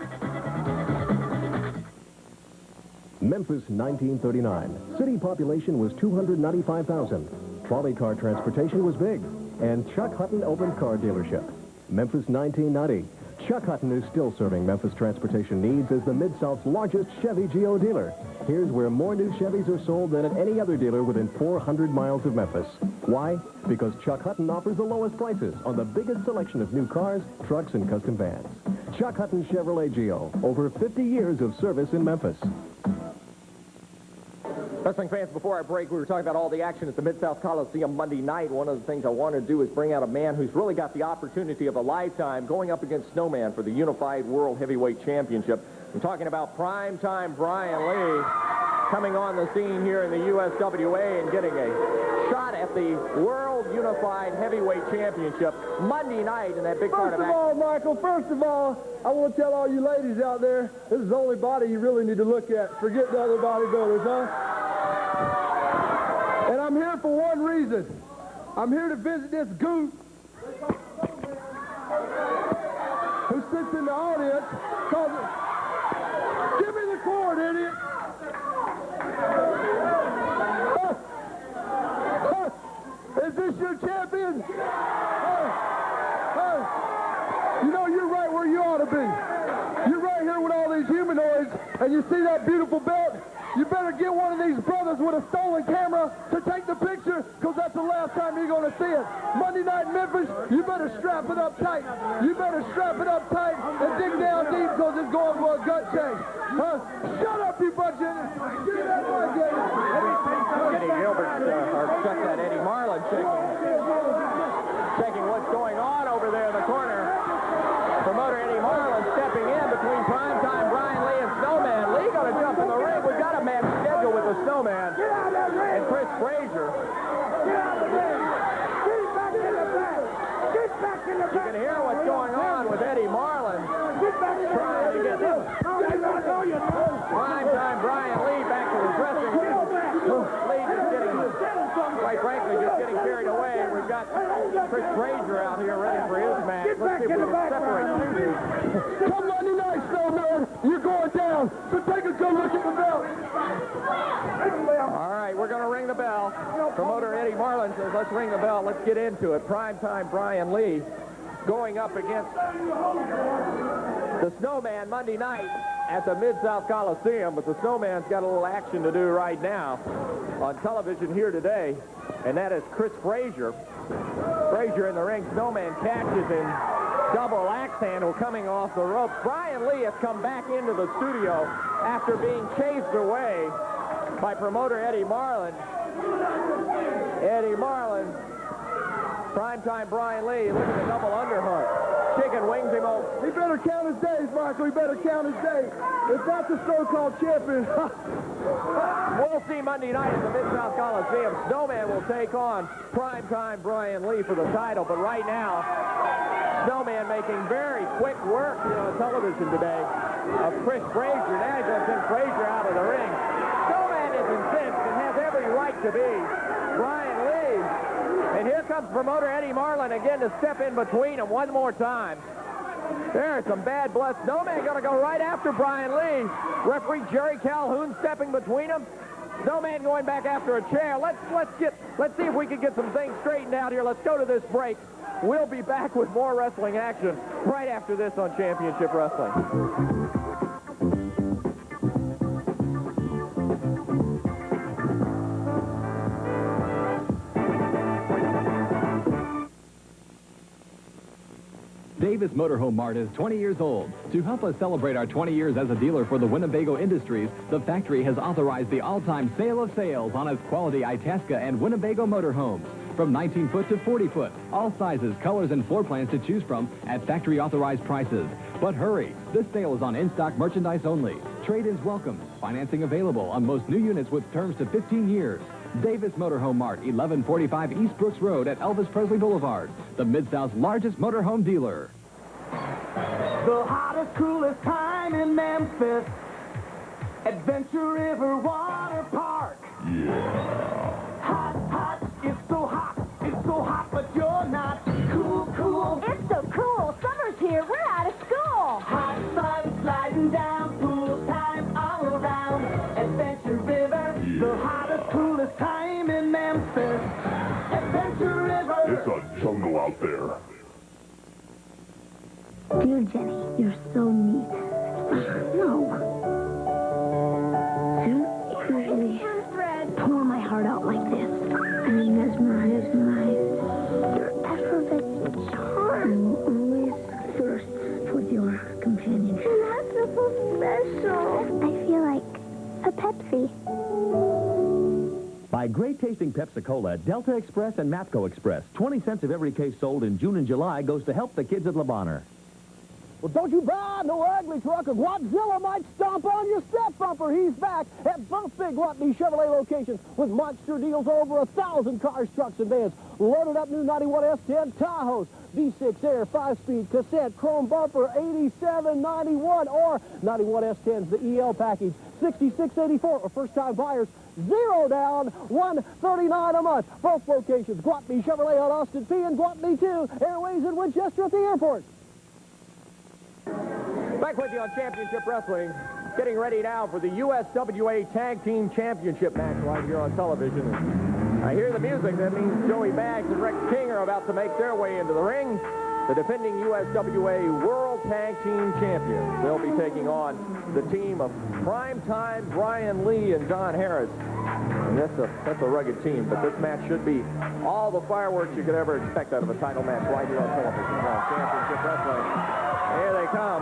Memphis, 1939. City population was 295,000. Trolley car transportation was big. And Chuck Hutton opened car dealership. Memphis, 1990. Chuck Hutton is still serving Memphis transportation needs as the Mid-South's largest Chevy Geo dealer. Here's where more new Chevys are sold than at any other dealer within 400 miles of Memphis. Why? Because Chuck Hutton offers the lowest prices on the biggest selection of new cars, trucks, and custom vans. Chuck Hutton Chevrolet Geo. Over 50 years of service in Memphis. Wrestling fans, before our break, we were talking about all the action at the Mid-South Coliseum Monday night. One of the things I wanted to do is bring out a man who's really got the opportunity of a lifetime going up against Snowman for the Unified World Heavyweight Championship. I'm talking about primetime Brian Lee coming on the scene here in the USWA and getting a shot at the World Unified Heavyweight Championship Monday night in that big card of action. First of all, I want to tell all you ladies out there, this is the only body you really need to look at. Forget the other bodybuilders, huh? And I'm here for one reason. I'm here to visit this goof who sits in the audience. Give me the cord, idiot. Is this your champion? You know, you're right where you ought to be. You're right here with all these humanoids, and you see that beautiful belt? You better get one of these brothers with a stolen camera to take the picture, because that's the last time you're going to see it. Monday night in Memphis, you better strap it up tight. You better strap it up tight and dig down deep, because it's going for a gut change. Shut up, you bunch of... Give that mic, Snowman and Chris Frazier. Get out of the ring! Get back in the back! Get back in the back! You can hear what's going on with Eddie Marlin trying to get Primetime Brian Lee back to the dressing room. Lee just getting, quite frankly, just getting carried away. We've got Chris Frazier out here ready for his match. Let's see if we can separate the two. Come Monday night, Snowman. You're going down. So take a good look at the belt. All right, we're going to ring the bell. Promoter Eddie Marlin says, let's ring the bell. Let's get into it. Primetime Brian Lee going up against the Snowman Monday night at the Mid-South Coliseum, but the Snowman's got a little action to do right now on television here today, and that is Chris Frazier. Frazier in the ring. Snowman catches in double axe handle coming off the ropes. Brian Lee has come back into the studio after being chased away by promoter Eddie Marlin. Eddie Marlin, primetime Brian Lee, look at the double underhook. Chicken wings him over. He better count his days, Marshall. He better count his days. If that's a so-called champion. We'll see Monday night at the Mid-South Coliseum. Snowman will take on primetime Brian Lee for the title, but right now, Snowman making very quick work here on television today of Chris Frazier. Now he's going to send Frazier out of the ring. Snowman is incensed and has every right to be. Brian Lee. And here comes promoter Eddie Marlin again to step in between them one more time. There's some bad blood. Snowman going to go right after Brian Lee. Referee Jerry Calhoun stepping between them. Snowman going back after a chair. Let's see if we can get some things straightened out here. Let's go to this break. We'll be back with more wrestling action right after this on Championship Wrestling. Davis Motorhome Mart is 20 years old. To help us celebrate our 20 years as a dealer for the Winnebago Industries, the factory has authorized the all-time sale of sales on its quality Itasca and Winnebago motorhomes. From 19-foot to 40-foot, all sizes, colors, and floor plans to choose from at factory-authorized prices. But hurry, this sale is on in-stock merchandise only. Trade-ins welcome. Financing available on most new units with terms to 15 years. Davis Motorhome Mart, 1145 East Brooks Road at Elvis Presley Boulevard, the Mid-South's largest motorhome dealer. The hottest, coolest time in Memphis. Adventure River Water Park. Yeah. Hot, hot, it's so hot, but you're not. Cool, cool. It's so cool. Summer's here. We're out of school. Hot sun sliding down, pool time all around. Adventure River, the hottest, coolest time in Memphis. Adventure River. It's a jungle out there. Dear Jenny, you're so neat. No. You usually pour my heart out like this. I mean, mesmerized. Your effervescent charm always thirsts for your companionship. That's so special. I feel like a Pepsi. Buy great-tasting Pepsi-Cola, Delta Express, and Mapco Express. 20 cents of every case sold in June and July goes to help the kids at Le Bonheur. Well, don't you buy no ugly truck, or Godzilla might stomp on your step bumper. He's back at both big Dundee Chevrolet locations with monster deals over 1,000 cars, trucks, and vans. Loaded up new 91 S10 Tahoes, V6 Air, 5-speed, cassette, chrome bumper, $87.91, or 91 S10's the EL package, $66.84, or first-time buyers, 0 down, $139 a month. Both locations, Dundee Chevrolet on Austin P and Dundee 2, Airways in Winchester at the airport. Back with you on Championship Wrestling. Getting ready now for the USWA Tag Team Championship match right here on television. I hear the music. That means Joey Maggs and Rex King are about to make their way into the ring. The defending USWA World Tag Team Champions. They'll be taking on the team of Primetime Brian Lee and Don Harris. And that's a rugged team, but this match should be all the fireworks you could ever expect out of a title match right here on television. On Championship Wrestling. Here they come.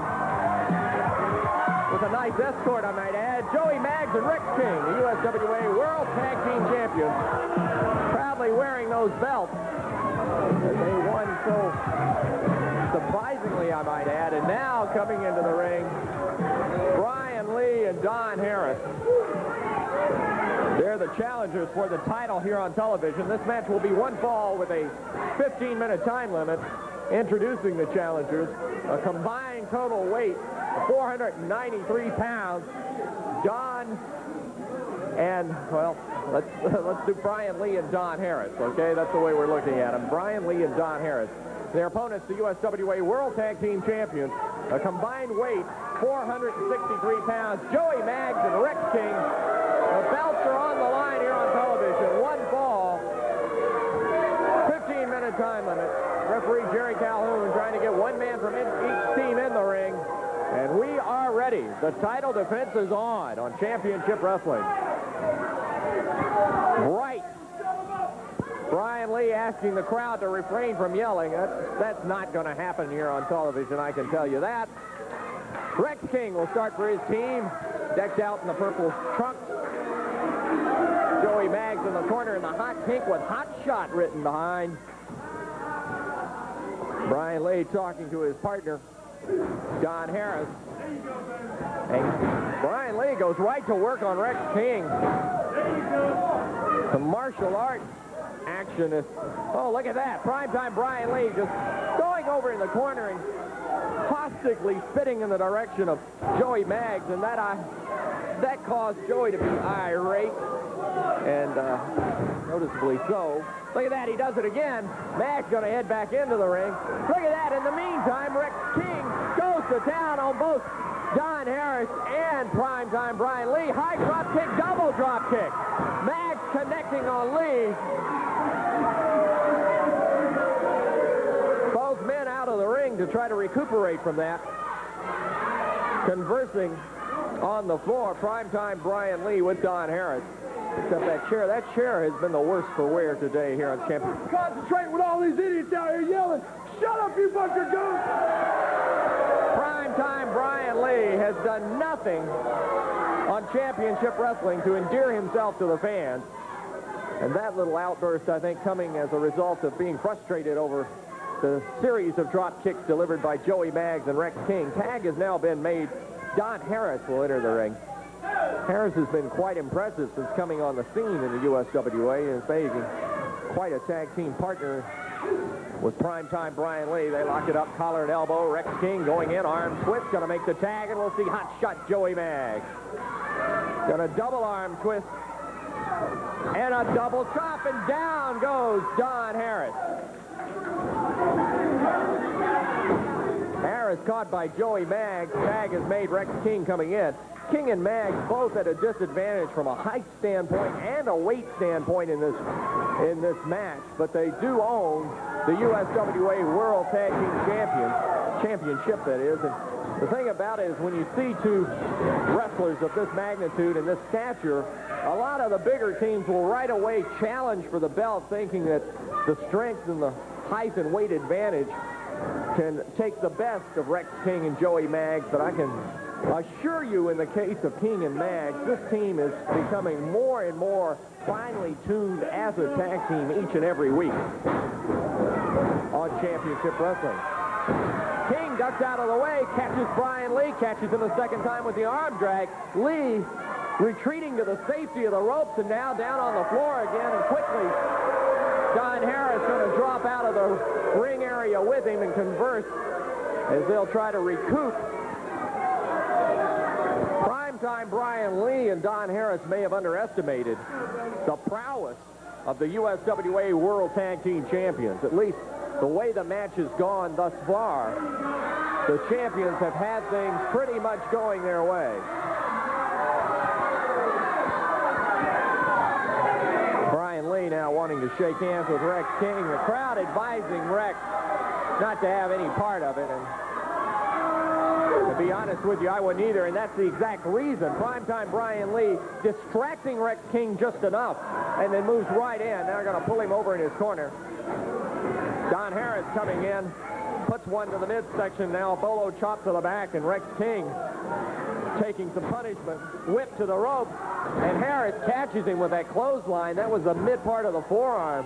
With a nice escort, I might add, Joey Maggs and Rex King, the USWA World Tag Team Champions, proudly wearing those belts. As they won so surprisingly, I might add. And now coming into the ring, Brian Lee and Don Harris. They're challengers for the title here on television. This match will be one fall with a 15-minute time limit. Introducing the challengers, a combined total weight of 493 pounds. Don and, well, let's do Brian Lee and Don Harris, okay? That's the way we're looking at them. Brian Lee and Don Harris. Their opponents, the USWA World Tag Team Champions, a combined weight, 463 pounds. Joey Maggs and Rex King. The belts are on the line here on television. One fall, 15-minute time limit. Referee Jerry Calhoun trying to get one man from each team in the ring. And we are ready. The title defense is on Championship Wrestling. Right. Brian Lee asking the crowd to refrain from yelling. That's not going to happen here on television, I can tell you that. Rex King will start for his team, decked out in the purple trunks. Joey Maggs in the corner in the hot pink with Hot Shot written behind. Brian Lee talking to his partner, Don Harris. And Brian Lee goes right to work on Rex King. Some martial arts action is, oh, look at that. Primetime Brian Lee just going over in the corner and caustically spitting in the direction of Joey Maggs, and that caused Joey to be irate, and noticeably so. Look at that, he does it again. Maggs going to head back into the ring. Look at that. In the meantime, Rex King goes to town on both Don Harris and Primetime Brian Lee. High drop kick, double drop kick. Maggs connecting on Lee. Both men out of the ring to try to recuperate from that. Conversing on the floor, Primetime Brian Lee with Don Harris. Except that chair has been the worst for wear today here on Champion. Concentrate with all these idiots out here yelling. Shut up, you bunch of goons! Primetime Brian Lee has done nothing on Championship Wrestling to endear himself to the fans. And that little outburst, I think, coming as a result of being frustrated over the series of drop kicks delivered by Joey Maggs and Rex King. Tag has now been made. Don Harris will enter the ring. Harris has been quite impressive since coming on the scene in the USWA and is making quite a tag team partner with Primetime Brian Lee. They lock it up, collar and elbow. Rex King going in, arm twist, going to make the tag, and we'll see Hot Shot Joey Maggs. Going to double arm twist and a double chop, and down goes Don Harris. Harris caught by Joey Maggs. Tag has made Rex King coming in. King and Maggs both at a disadvantage from a height standpoint and a weight standpoint in this match, but they do own the USWA World Tag Team Championship, that is. And the thing about it is when you see two wrestlers of this magnitude and this stature, a lot of the bigger teams will right away challenge for the belt, thinking that the strength and the height and weight advantage can take the best of Rex King and Joey Maggs, but I can assure you in the case of King and Maggs, this team is becoming more and more finely tuned as a tag team each and every week on Championship Wrestling. King ducks out of the way, catches Brian Lee, catches him the second time with the arm drag. Lee retreating to the safety of the ropes and now down on the floor again, and quickly Don Harris going to drop out of the ring area with him and converse as they'll try to recoup. Primetime Brian Lee and Don Harris may have underestimated the prowess of the USWA World Tag Team Champions. At least the way the match has gone thus far, the champions have had things pretty much going their way. Brian Lee now wanting to shake hands with Rex King. The crowd advising Rex not to have any part of it. And to be honest with you, I wouldn't either, and that's the exact reason. Primetime Brian Lee distracting Rex King just enough, and then moves right in. Now they're going to pull him over in his corner. Don Harris coming in, puts one to the midsection now, bolo chop to the back, and Rex King taking some punishment, whip to the rope, and Harris catches him with that clothesline. That was the mid part of the forearm,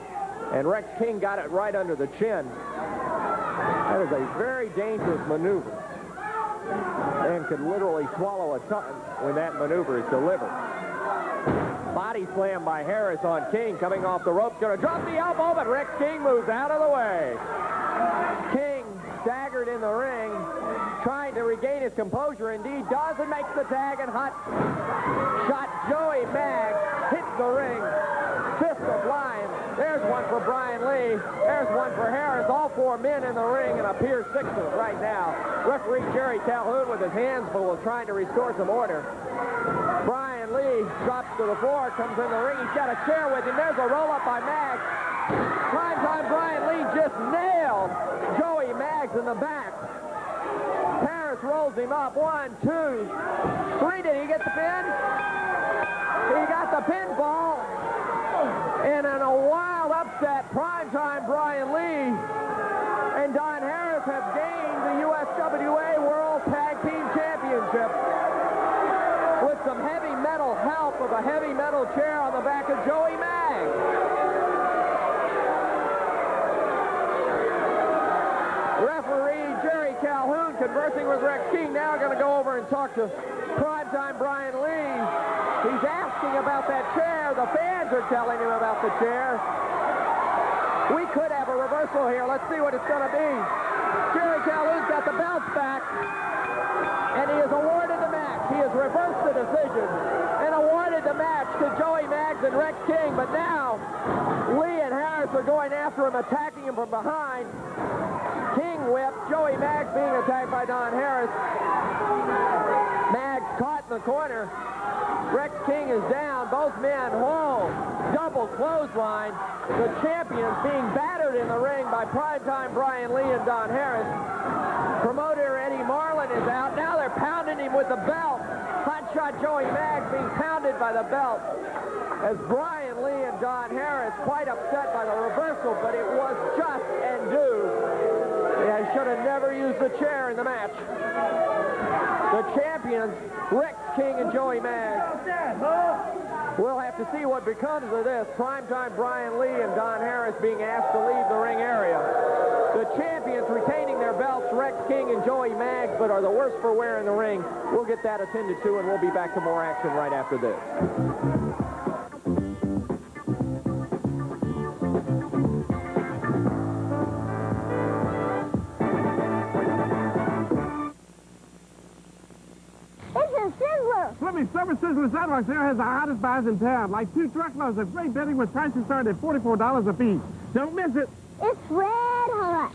and Rex King got it right under the chin. That is a very dangerous maneuver, and could literally swallow a ton when that maneuver is delivered. Body slam by Harris on King, coming off the rope. Going to drop the elbow, but Rex King moves out of the way. King staggered in the ring, trying to regain his composure. Indeed does, and makes the tag, and hot shot Joey Maggs hits the ring. Fist of Lion. There's one for Brian Lee. There's one for Harris. All four men in the ring, and appear sixes right now. Referee Jerry Calhoun with his hands full of trying to restore some order. Brian Lee drops to the floor, comes in the ring. He's got a chair with him. There's a roll-up by Maggs. Primetime Brian Lee just nailed Joey Maggs in the back. Harris rolls him up. 1, 2, 3. Did he get the pin? He got the pinfall. And in a wild upset, primetime Brian Lee and Don Harris have gained the USWA World Tag Team Championship with some heavy metal help of a heavy metal chair on the back of Joey Maggs. Referee Jerry Calhoun conversing with Rex King, now going to go over and talk to primetime Brian Lee. He's asking about that chair. The fans are telling him about the chair. We could have a reversal here. Let's see what it's going to be. Jerry Calhoun's got the bounce back, and he has awarded the match. He has reversed the decision and awarded the match to Joey Maggs and Rex King. But now, Lee and Harris are going after him, attacking him from behind. King whip, Joey Maggs being attacked by Don Harris. Maggs caught in the corner. Rex King is down. Both men home. Double clothesline. The champions being battered in the ring by primetime Brian Lee and Don Harris. Promoter Eddie Marlin is out. Now they're pounding him with the belt. Hotshot Joey Maggs being pounded by the belt. As Brian Lee and Don Harris quite upset by the reversal, but it was just and due. They should have never used the chair in the match. The champions, Rex King and Joey Maggs. We'll have to see what becomes of this. Primetime Brian Lee and Don Harris being asked to leave the ring area. The champions retaining their belts, Rex King and Joey Maggs, but are the worst for wear in the ring. We'll get that attended to, and we'll be back to more action right after this. Slimmy's Summer Sizzler Sidewalk there has the hottest buys in town, like 2 truckloads of great bedding with prices starting at $44 a piece. Don't miss it. It's red hot.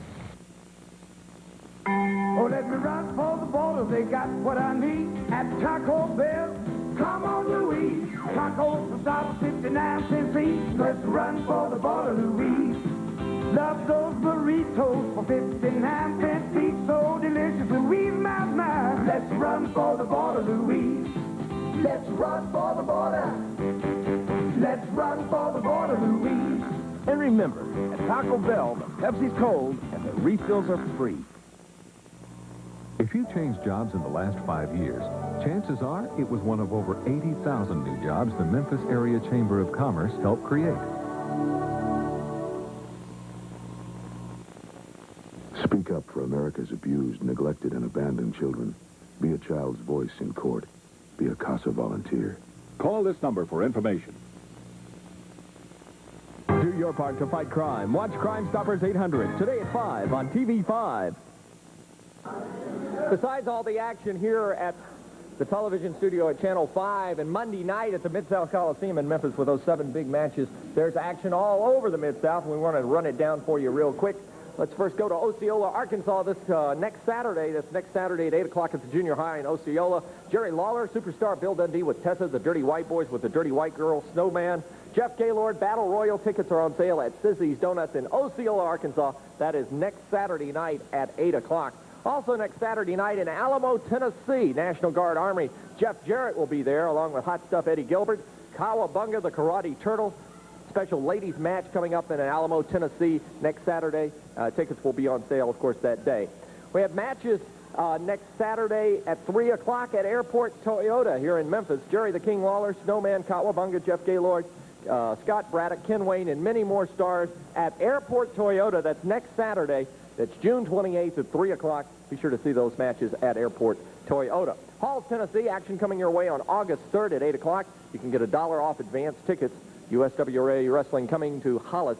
Oh, let me run for the border. They got what I need at Taco Bell. Come on, Louise. Tacos for $1.59 each. Let's run for the border, Louise. Love those burritos for 59 cents each. So delicious, Louise, my. Let's run for the border, Louise. Let's run for the border. Let's run for the border, Louise. And remember, at Taco Bell, the Pepsi's cold and the refills are free. If you changed jobs in the last 5 years, chances are it was one of over 80,000 new jobs the Memphis Area Chamber of Commerce helped create. Speak up for America's abused, neglected, and abandoned children. Be a child's voice in court. Be a CASA volunteer. Call this number for information. Do your part to fight crime. Watch Crime Stoppers 800 today at 5 on TV5. Besides all the action here at the television studio at Channel 5 and Monday night at the Mid-South Coliseum in Memphis with those 7 big matches, there's action all over the Mid-South, and we want to run it down for you real quick. Let's first go to Osceola, Arkansas this next Saturday. That's next Saturday at 8 o'clock at the junior high in Osceola. Jerry Lawler, Superstar Bill Dundee with Tessa, the Dirty White Boys with the Dirty White Girl, Snowman. Jeff Gaylord, Battle Royal. Tickets are on sale at Sissy's Donuts in Osceola, Arkansas. That is next Saturday night at 8 o'clock. Also next Saturday night in Alamo, Tennessee, National Guard Army. Jeff Jarrett will be there along with Hot Stuff Eddie Gilbert. Kowabunga, the Karate Turtle. Special ladies match coming up in Alamo, Tennessee next Saturday. Tickets will be on sale, of course, that day. We have matches next Saturday at 3 o'clock at Airport Toyota here in Memphis. Jerry the King Lawler, Snowman, Kowabunga, Jeff Gaylord, Scott Braddock, Ken Wayne, and many more stars at Airport Toyota. That's next Saturday. That's June 28th at 3 o'clock. Be sure to see those matches at Airport Toyota. Halls, Tennessee, action coming your way on August 3rd at 8 o'clock. You can get $1 off advance tickets. USWA Wrestling coming to Hollis.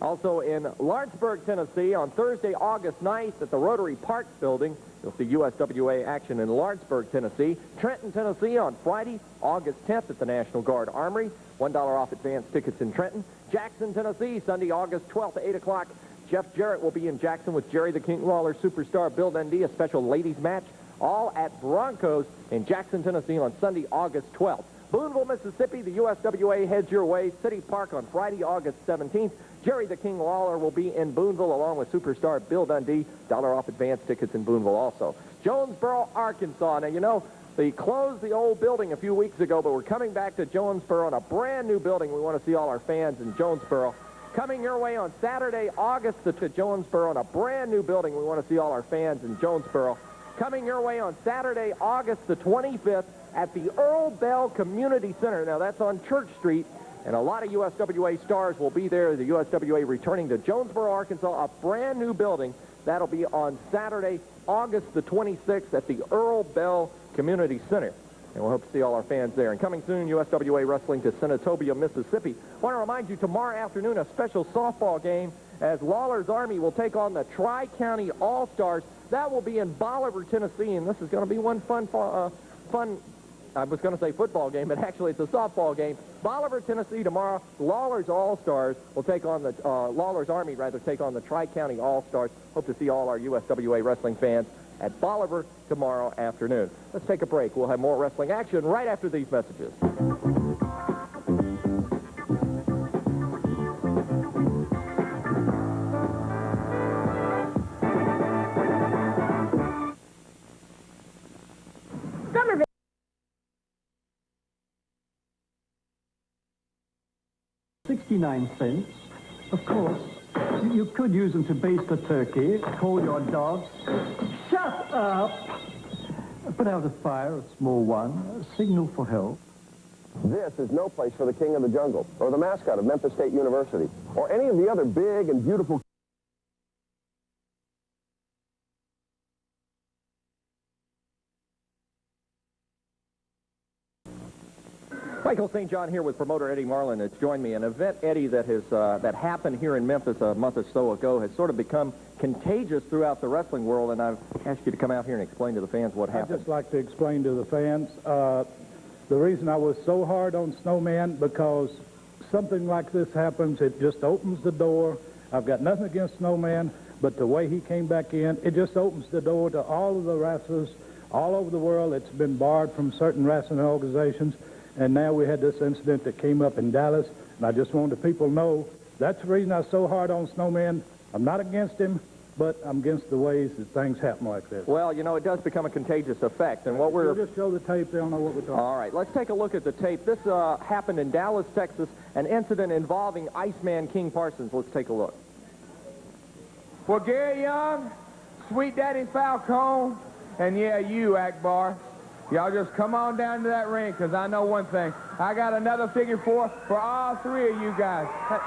Also in Lawrenceburg, Tennessee, on Thursday, August 9th at the Rotary Park building. You'll see USWA action in Lawrenceburg, Tennessee. Trenton, Tennessee on Friday, August 10th at the National Guard Armory. $1 off advance tickets in Trenton. Jackson, Tennessee, Sunday, August 12th at 8 o'clock. Jeff Jarrett will be in Jackson with Jerry the King Lawler, Superstar Bill Dundee, a special ladies match. All at Broncos in Jackson, Tennessee on Sunday, August 12th. Boonville, Mississippi, the USWA heads your way. City Park on Friday, August 17th. Jerry the King Lawler will be in Boonville along with Superstar Bill Dundee. $1 off advance tickets in Boonville also. Jonesboro, Arkansas. Now, you know, they closed the old building a few weeks ago, but we're coming back to Jonesboro in a brand new building. We want to see all our fans in Jonesboro. Coming your way on Saturday, August to Jonesboro in a brand new building. We want to see all our fans in Jonesboro. Coming your way on Saturday, August the 25th at the Earl Bell Community Center. Now, that's on Church Street, and a lot of USWA stars will be there. The USWA returning to Jonesboro, Arkansas, a brand new building. That'll be on Saturday, August the 26th at the Earl Bell Community Center. And we'll hope to see all our fans there. And coming soon, USWA Wrestling to Senatobia, Mississippi. I want to remind you, tomorrow afternoon, a special softball game as Lawler's Army will take on the Tri-County All-Stars. That will be in Bolivar, Tennessee, and this is going to be one fun, I was going to say football game, but actually it's a softball game. Bolivar, Tennessee tomorrow. Lawler's All-Stars will take on the, Lawler's Army, rather, take on the Tri-County All-Stars. Hope to see all our USWA wrestling fans at Bolivar tomorrow afternoon. Let's take a break. We'll have more wrestling action right after these messages. Summer 69 cents. Of course, you could use them to baste a turkey, call your dogs. Shut up! Put out a fire, a small one, a signal for help. This is no place for the king of the jungle, or the mascot of Memphis State University, or any of the other big and beautiful... Michael St. John here with promoter Eddie Marlin that's joined me. An event, Eddie, that has that happened here in Memphis a month or so ago has sort of become contagious throughout the wrestling world, and I've asked you to come out here and explain to the fans what happened. I'd just like to explain to the fans the reason I was so hard on Snowman, because something like this happens, it just opens the door. I've got nothing against Snowman, but the way he came back in, it just opens the door to all of the wrestlers all over the world. It's been barred from certain wrestling organizations. And now we had this incident that came up in Dallas, and I just wanted the people to know that's the reason I was so hard on Snowman. I'm not against him, but I'm against the ways that things happen like this. Well, you know, it does become a contagious effect, and what we're... We'll just show the tape. They'll know what we're talking about. All right, let's take a look at the tape. This happened in Dallas, Texas, an incident involving Iceman King Parsons. Let's take a look. Well, Gary Young, Sweet Daddy Falcone, and yeah, you, Akbar. Y'all just come on down to that ring, because I know one thing. I got another figure four for all three of you guys. I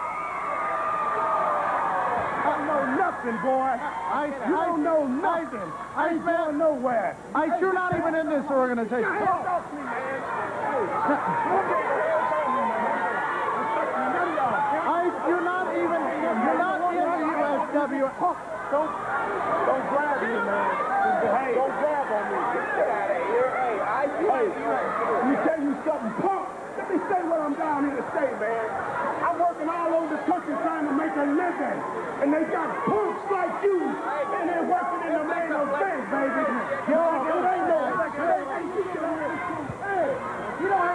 know nothing, boy. You don't know nothing. I ain't going nowhere. You're not even in this organization. Hands off me, man. You're not in the USWA. Don't grab me, man. Hey, don't grab on me. Get out of here. Hey, let me tell you something, punk. Let me say what I'm down here to say, man. I'm working all over the country trying to make a living. And they got punks like you, and they're working in the main event, baby. You don't have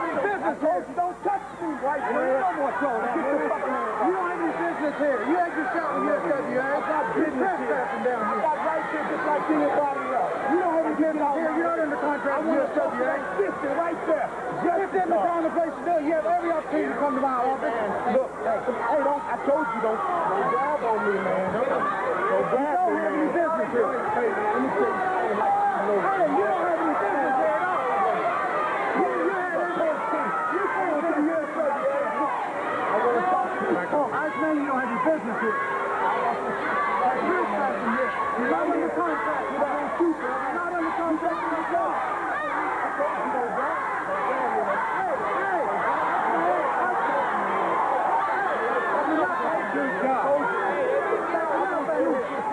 any business here. Don't touch me, white man. You don't have any business here. You ain't just shouting USWA. I got business here. I got rights here just like anybody else. You don't have any business here. You're not in the contract with USWA. It's right there. If they're trying to place a deal, you have every opportunity to come to my office. Look, hey, I told you, don't grab on me, man. Don't grab on me. You don't have any business here. Hey, let me tell you something. Hey, you don't have any business here at all. Iceman, you don't have any business here. You're not in the contract with us. keeper. I'm not under contract to myself. Good job.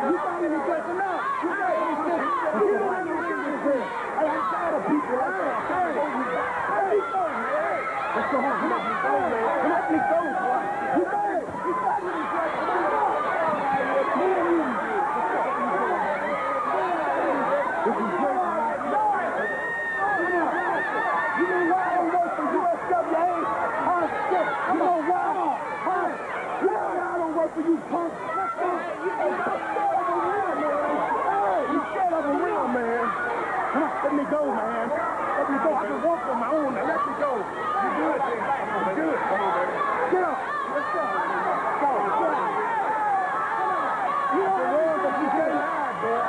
You find any good enough. You don't have any business here. I'm tired of people like that. Let me go, man. Let's go home. Come on. Let me go. You got it. You got it. Me and you. This is great, man. You know why I don't work for USWA? Huh? You know why? Huh? You know why I don't work for you, punk? You scared of a real man. Come on, let me go, man. Let me go. I can walk on my own. Now let me go. You do it, man. You do it. Come on, baby. Get up. Let's go. Go. Come on. You are the world, but you can't hide, boy.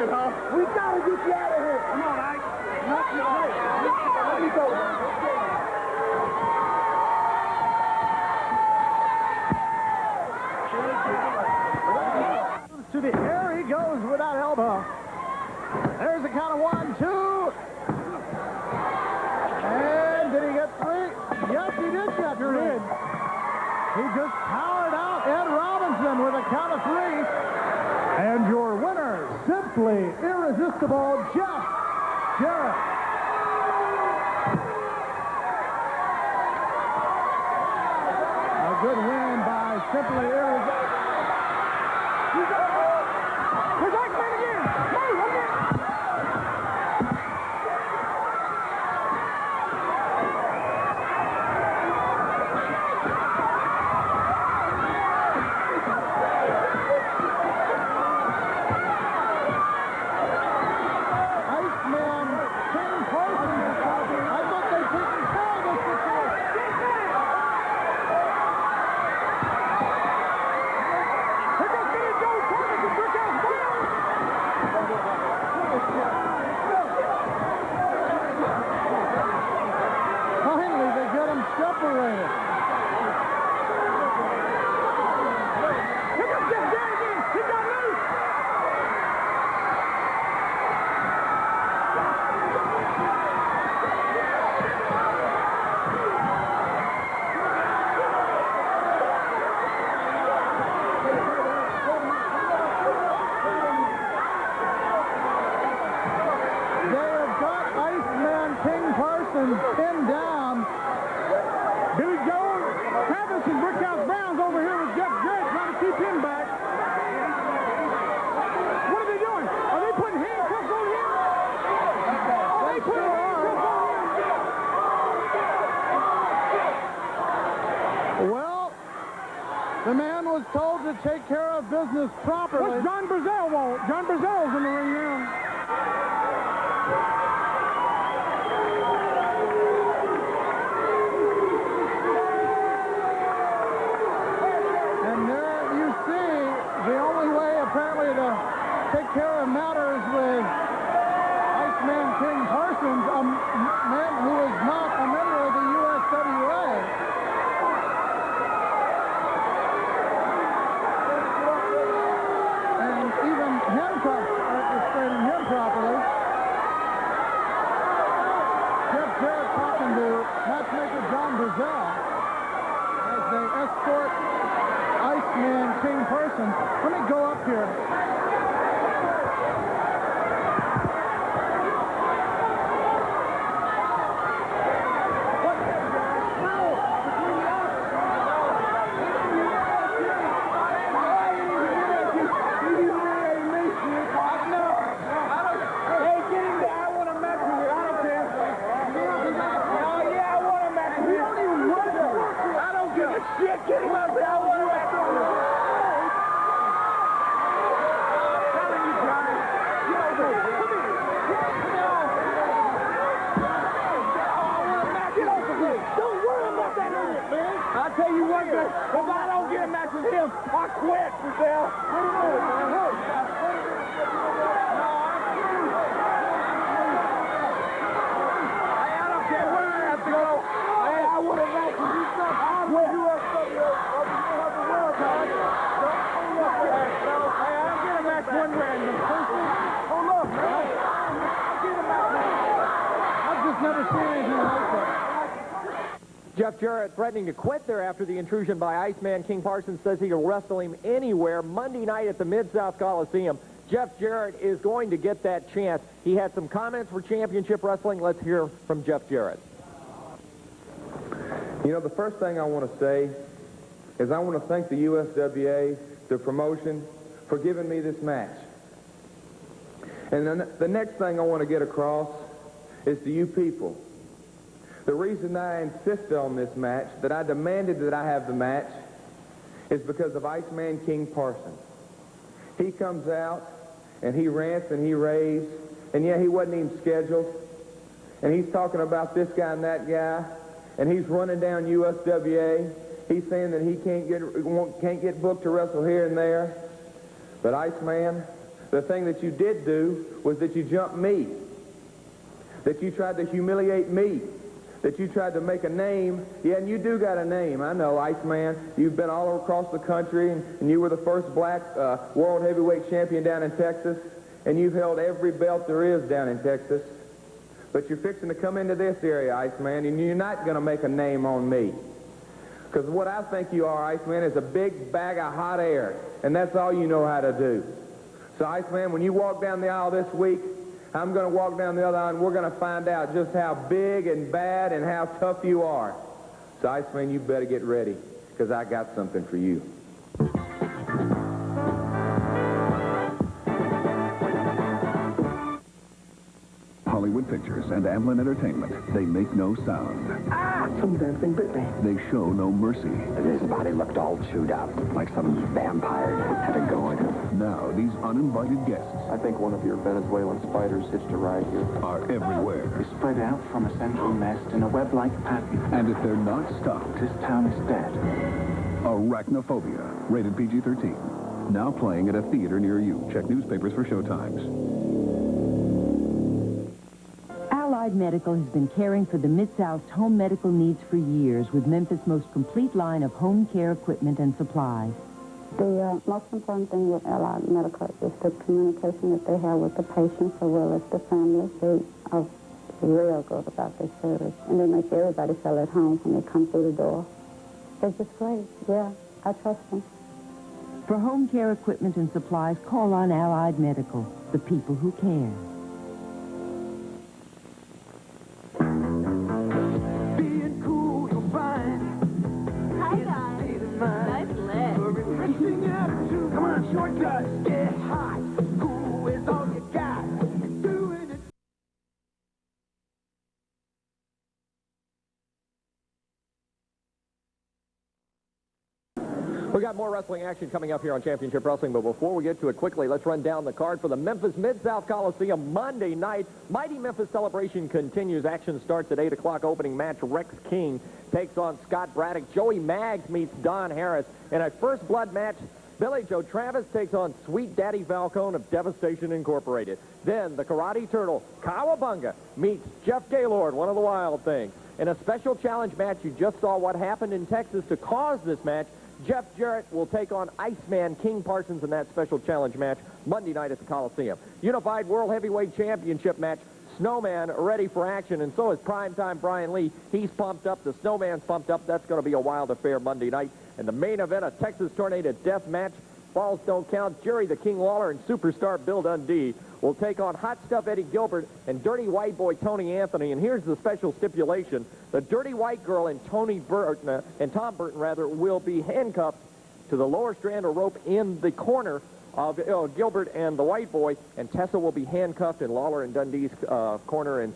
We gotta get you out of here. Come on, Ike. Let me go. To the air he goes without elbow. There's the count of 1, 2. And did he get 3? Yes, he did get 3. He just powered out Ed Robinson with a count of 3. And your winner, simply irresistible, Jeff Jarrett. A good win by simply irresistible. Pinned down. Billy Jones, Travis and Brickhouse Brown's over here with Jeff Jarrett trying to keep him back. What are they doing? Are they putting handcuffs on him? Are they putting handcuffs on him? Well, the man was told to take care of business properly. What's John Brazell want? John Brazell's in the ring now. Take care of matters with Iceman King Parsons, a man who is not a member of the USWA. And even handcuffs aren't restraining him properly. Jeff Jarrett talking to matchmaker John Brazell as they escort Iceman King Parsons. Let me go up here. Get him up here. I want to I'll tell you one thing. If I don't get a match with him, I quit, Giselle. What do you do, man? No, I'm through. Hey, I don't care where I have to go. Hey, I would have matched with you. I quit. USWA of the world, guys. Hey, I'll get a match one way. And the first thing, hold up, man. I'll get a match. I've just never seen anything like that. Jeff Jarrett threatening to quit there after the intrusion by Iceman. King Parsons says he will wrestle him anywhere Monday night at the Mid-South Coliseum. Jeff Jarrett is going to get that chance. He had some comments for Championship Wrestling. Let's hear from Jeff Jarrett. You know, the first thing I want to say is I want to thank the USWA, the promotion, for giving me this match. And then the next thing I want to get across is to you people. The reason I insisted on this match, that I demanded that I have the match, is because of Iceman King Parsons. He comes out, and he rants and he raves, and yeah, he wasn't even scheduled, and he's talking about this guy and that guy, and he's running down USWA. He's saying that he can't get booked to wrestle here and there. But Iceman, the thing that you did do was that you jumped me, that you tried to humiliate me, that you tried to make a name. Yeah, and you do got a name. I know, Iceman. You've been all across the country, and you were the first black world heavyweight champion down in Texas, and you've held every belt there is down in Texas. But you're fixing to come into this area, Iceman, and you're not going to make a name on me. Because what I think you are, Iceman, is a big bag of hot air, and that's all you know how to do. So, Iceman, when you walk down the aisle this week, I'm going to walk down the other aisle, and we're going to find out just how big and bad and how tough you are. So, Iceman, you better get ready, because I got something for you. Hollywood Pictures and Amblin Entertainment, they make no sound. Ah! Some damn thing bit me. They show no mercy. His body looked all chewed up, like some vampire had it going. Now, these uninvited guests I think one of your Venezuelan spiders hitched a ride here. are everywhere. They spread out from a central nest in a web-like pattern. And if they're not stopped, This town is dead. Arachnophobia, rated PG-13. Now playing at a theater near you. Check newspapers for showtimes. Allied Medical has been caring for the Mid-South's home medical needs for years with Memphis' most complete line of home care equipment and supplies. The most important thing with Allied Medical is the communication that they have with the patients as well as the families. They are real good about their service, and they make everybody feel at home when they come through the door. They're just great. Yeah, I trust them. For home care equipment and supplies, call on Allied Medical, the people who care. Being cool, you're fine. Hi, guys. Nice leg. Refreshing attitude. Come on, shortcuts. Get hot. Cool is all you got. Doing it. We got more wrestling action coming up here on Championship Wrestling, but before we get to it quickly, let's run down the card for the Memphis Mid-South Coliseum Monday night. Mighty Memphis celebration continues. Action starts at 8 o'clock. Opening match, Rex King takes on Scott Braddock. Joey Maggs meets Don Harris. In a first blood match, Billy Joe Travis takes on Sweet Daddy Falcone of Devastation Incorporated. Then the Karate Turtle, Kowabunga, meets Jeff Gaylord, one of the Wild Things. In a special challenge match, you just saw what happened in Texas to cause this match. Jeff Jarrett will take on Iceman King Parsons in that special challenge match Monday night at the Coliseum. Unified World Heavyweight Championship match, Snowman ready for action, and so is primetime Brian Lee. He's pumped up. The Snowman's pumped up. That's going to be a wild affair Monday night. And the main event, a Texas Tornado death match. Falls don't count. Jerry the King Lawler and superstar Bill Dundee will take on Hot Stuff Eddie Gilbert and Dirty White Boy Tony Anthony. And here's the special stipulation. The Dirty White Girl and Tom Burton will be handcuffed to the lower strand of rope in the corner of Gilbert and the White Boy. And Tessa will be handcuffed in Lawler and Dundee's corner. And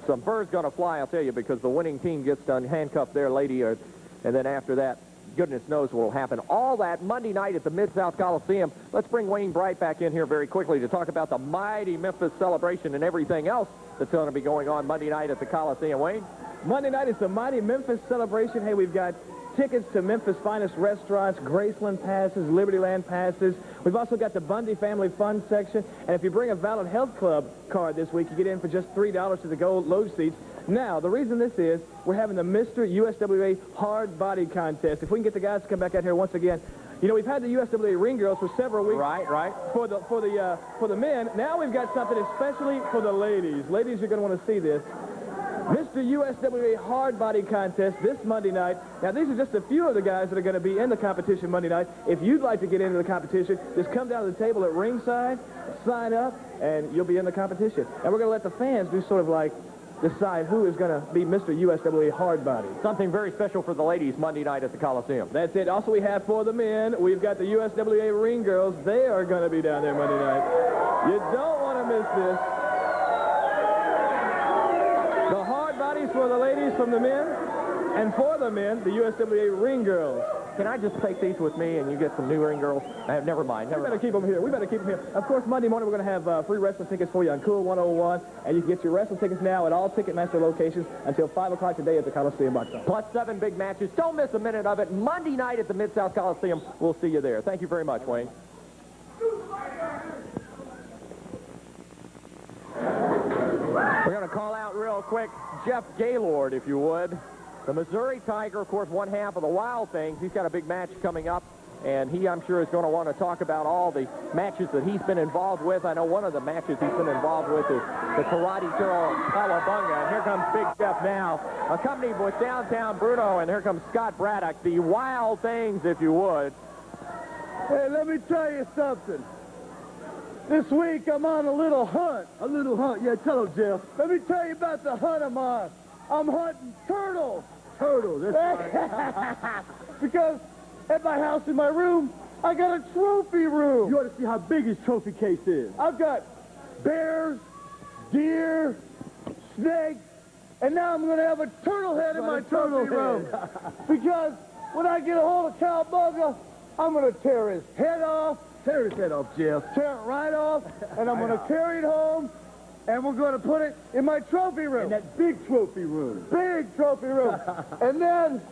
some fur's going to fly, I'll tell you, because the winning team gets done handcuffed their lady. And then after that, goodness knows what will happen. All that Monday night at the Mid-South Coliseum. Let's bring Wayne Bright back in here very quickly to talk about the mighty Memphis celebration and everything else that's going to be going on Monday night at the Coliseum. Wayne? Monday night is the Mighty Memphis celebration. Hey, we've got tickets to Memphis' finest restaurants, Graceland passes, Libertyland passes. We've also got the Bundy Family Fun section. And if you bring a valid health club card this week, you get in for just $3 to the gold load seats. Now, the reason this is, we're having the Mr. USWA Hard Body Contest. If we can get the guys to come back out here once again. You know, we've had the USWA Ring Girls for several weeks. Right. For the men. Now we've got something especially for the ladies. Ladies, you're going to want to see this. Mr. USWA Hard Body Contest this Monday night. Now, these are just a few of the guys that are going to be in the competition Monday night. If you'd like to get into the competition, just come down to the table at ringside, sign up, and you'll be in the competition. And we're going to let the fans do sort of like decide who is going to be Mr. USWA Hard Body. Something very special for the ladies Monday night at the Coliseum. That's it. Also, we have for the men, we've got the USWA Ring Girls. They are going to be down there Monday night. You don't want to miss this. The hard bodies for the ladies from the men, and for the men, the USWA Ring Girls. Can I just take these with me and you get some new ring girls? Never mind. We better keep them here. Of course, Monday morning we're going to have free wrestling tickets for you on Cool 101, and you can get your wrestling tickets now at all Ticketmaster locations until 5 o'clock today at the Coliseum box office. Plus 7 big matches. Don't miss a minute of it. Monday night at the Mid-South Coliseum. We'll see you there. Thank you very much, Wayne. We're going to call out real quick Jeff Gaylord, if you would. The Missouri Tiger, of course, one half of the Wild Things. He's got a big match coming up, and he, I'm sure, is going to want to talk about all the matches that he's been involved with. I know one of the matches he's been involved with is the Karate Girl Kowabunga. And here comes Big Jeff now, accompanied with Downtown Bruno, and here comes Scott Braddock. The Wild Things, if you would. Hey, let me tell you something. This week, I'm on a little hunt. A little hunt? Yeah, tell him, Jeff. Let me tell you about the hunt I'm on. I'm hunting turtles. Turtles, that's right. Because at my house in my room, I got a trophy room. You ought to see how big his trophy case is. I've got bears, deer, snakes, and now I'm going to have a turtle head in my trophy room. Because when I get a hold of Kowabunga, I'm going to tear his head off. Tear his head off, Jeff. Tear it right off, and I'm going to carry it home, and we're going to put it in my trophy room. In that big trophy room. Big trophy room. And then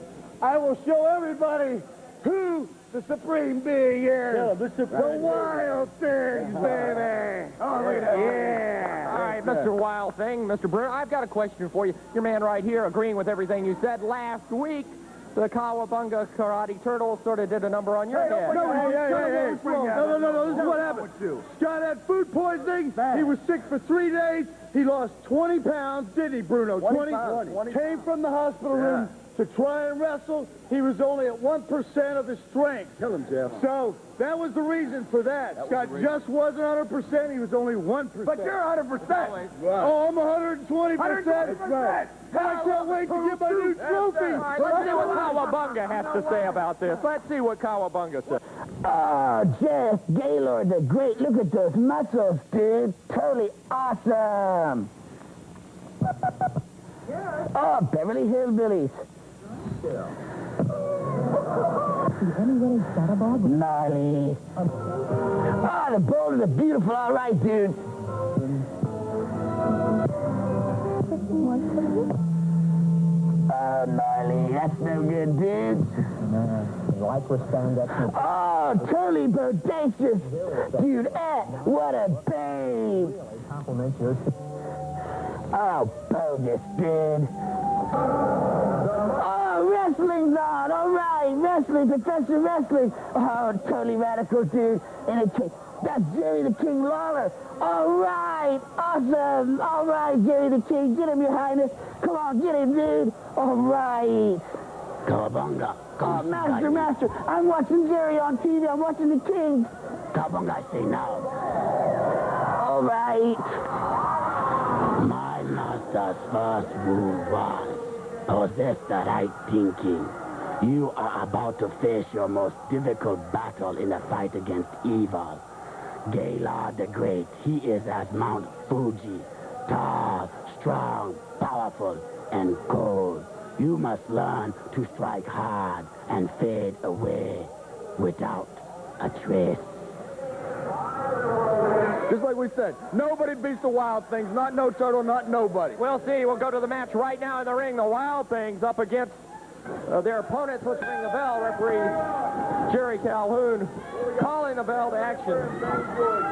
I will show everybody who the supreme being is. Yeah, the Wild Things, baby. Oh, look at that. Yeah. All right, Mr. Wild Thing, Mr. Bruno, I've got a question for you. Your man right here agreeing with everything you said last week. The Kowabunga Karate Turtle sort of did a number on your head. No, this is what happened. Scott had food poisoning. He was sick for 3 days. He lost 20 pounds, didn't he, Bruno? 20 pounds. Came from the hospital room to try and wrestle. He was only at 1% of his strength. Tell him, Jeff. So that was the reason for that. Scott just wasn't 100%. He was only 1%. But you're 100%. Oh, I'm 120%. That's right. I can't wait to get my new trophy. All right, let's see what Kowabunga has to say about this. Let's see what Kowabunga says. Oh, Jeff Gaylord, the great. Look at those muscles, dude. Totally awesome. Oh, Beverly Hillbillies. Anybody got a ball? Gnarly. Oh, the boulders are beautiful. All right, dude. Oh, gnarly. That's no good, dude. Like we're stand up. Oh, totally bodacious. Dude, what a babe. Compliment yours. Oh, bogus, dude. Oh, wrestling's on. All right, wrestling, Professor Wrestling. Oh, totally radical, dude. And that's Jerry the King Lawler. All right, awesome. All right, Jerry the King. Get him, Your Highness. Come on, get him, dude. All right. Kowabunga. Oh, Master. I'm watching Jerry on TV. I'm watching the King. Kowabunga, I say now. All right. My master's first move was possess the right thinking. You are about to face your most difficult battle in the fight against evil. Gaylord the Great, he is as Mount Fuji, tall, strong, powerful, and cold. You must learn to strike hard and fade away without a trace. Just like we said, nobody beats the Wild Things. Not no turtle, not nobody. We'll see. We'll go to the match right now in the ring. The Wild Things up against their opponents. Let's ring the bell. Referee Jerry Calhoun calling the bell to action.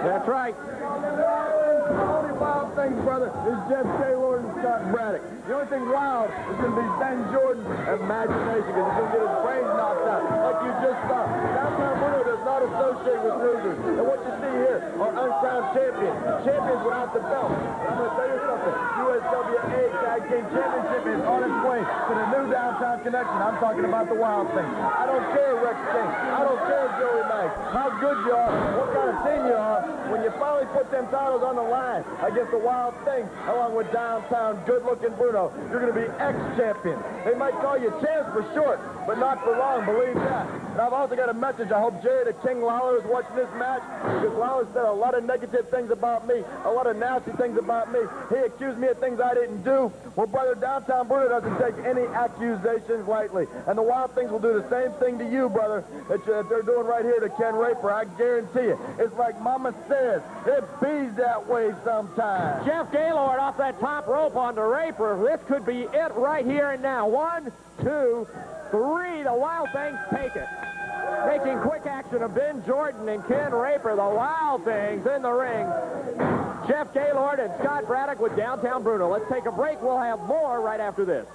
That's right. The only Wild Things, brother, is Jeff Gaylord and Scott Braddock. The only thing wild is going to be Ben Jordan's imagination, because he's going to get his brains knocked out, like you just saw. Downtown Bruno does not associate with losers. And what you see here are uncrowned champions. Champions without the belt. And I'm going to tell you something. USWA Tag Team Championship is on its way to the new Downtown Connection. I'm talking about the Wild Things. I don't care, Rex King. I don't care, Joey Mack, how good you are, what kind of team you are. When you finally put them titles on the line against the Wild Things, along with Downtown good-looking Bruno, you're going to be ex-champion. They might call you champs for short, but not for long, believe that. And I've also got a message. I hope Jerry the King Lawler is watching this match, because Lawler said a lot of negative things about me, a lot of nasty things about me. He accused me of things I didn't do. Well, brother, Downtown Bruno doesn't take any accusations lightly. And the Wild Things will do the same thing to you, brother, that they're doing right here to Ken Raper. I guarantee you. It's like Mama says, it bees that way sometimes. Jeff Gaylord off that top rope onto Raper. This could be it right here and now. 1, 2, 3. The Wild Things take it. Making quick action of Ben Jordan and Ken Raper. The Wild Things in the ring. Jeff Gaylord and Scott Braddock with Downtown Bruno. Let's take a break. We'll have more right after this.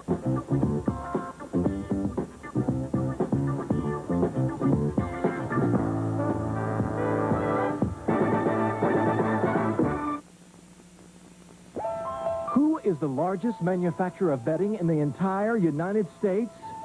Who is the largest manufacturer of bedding in the entire United States?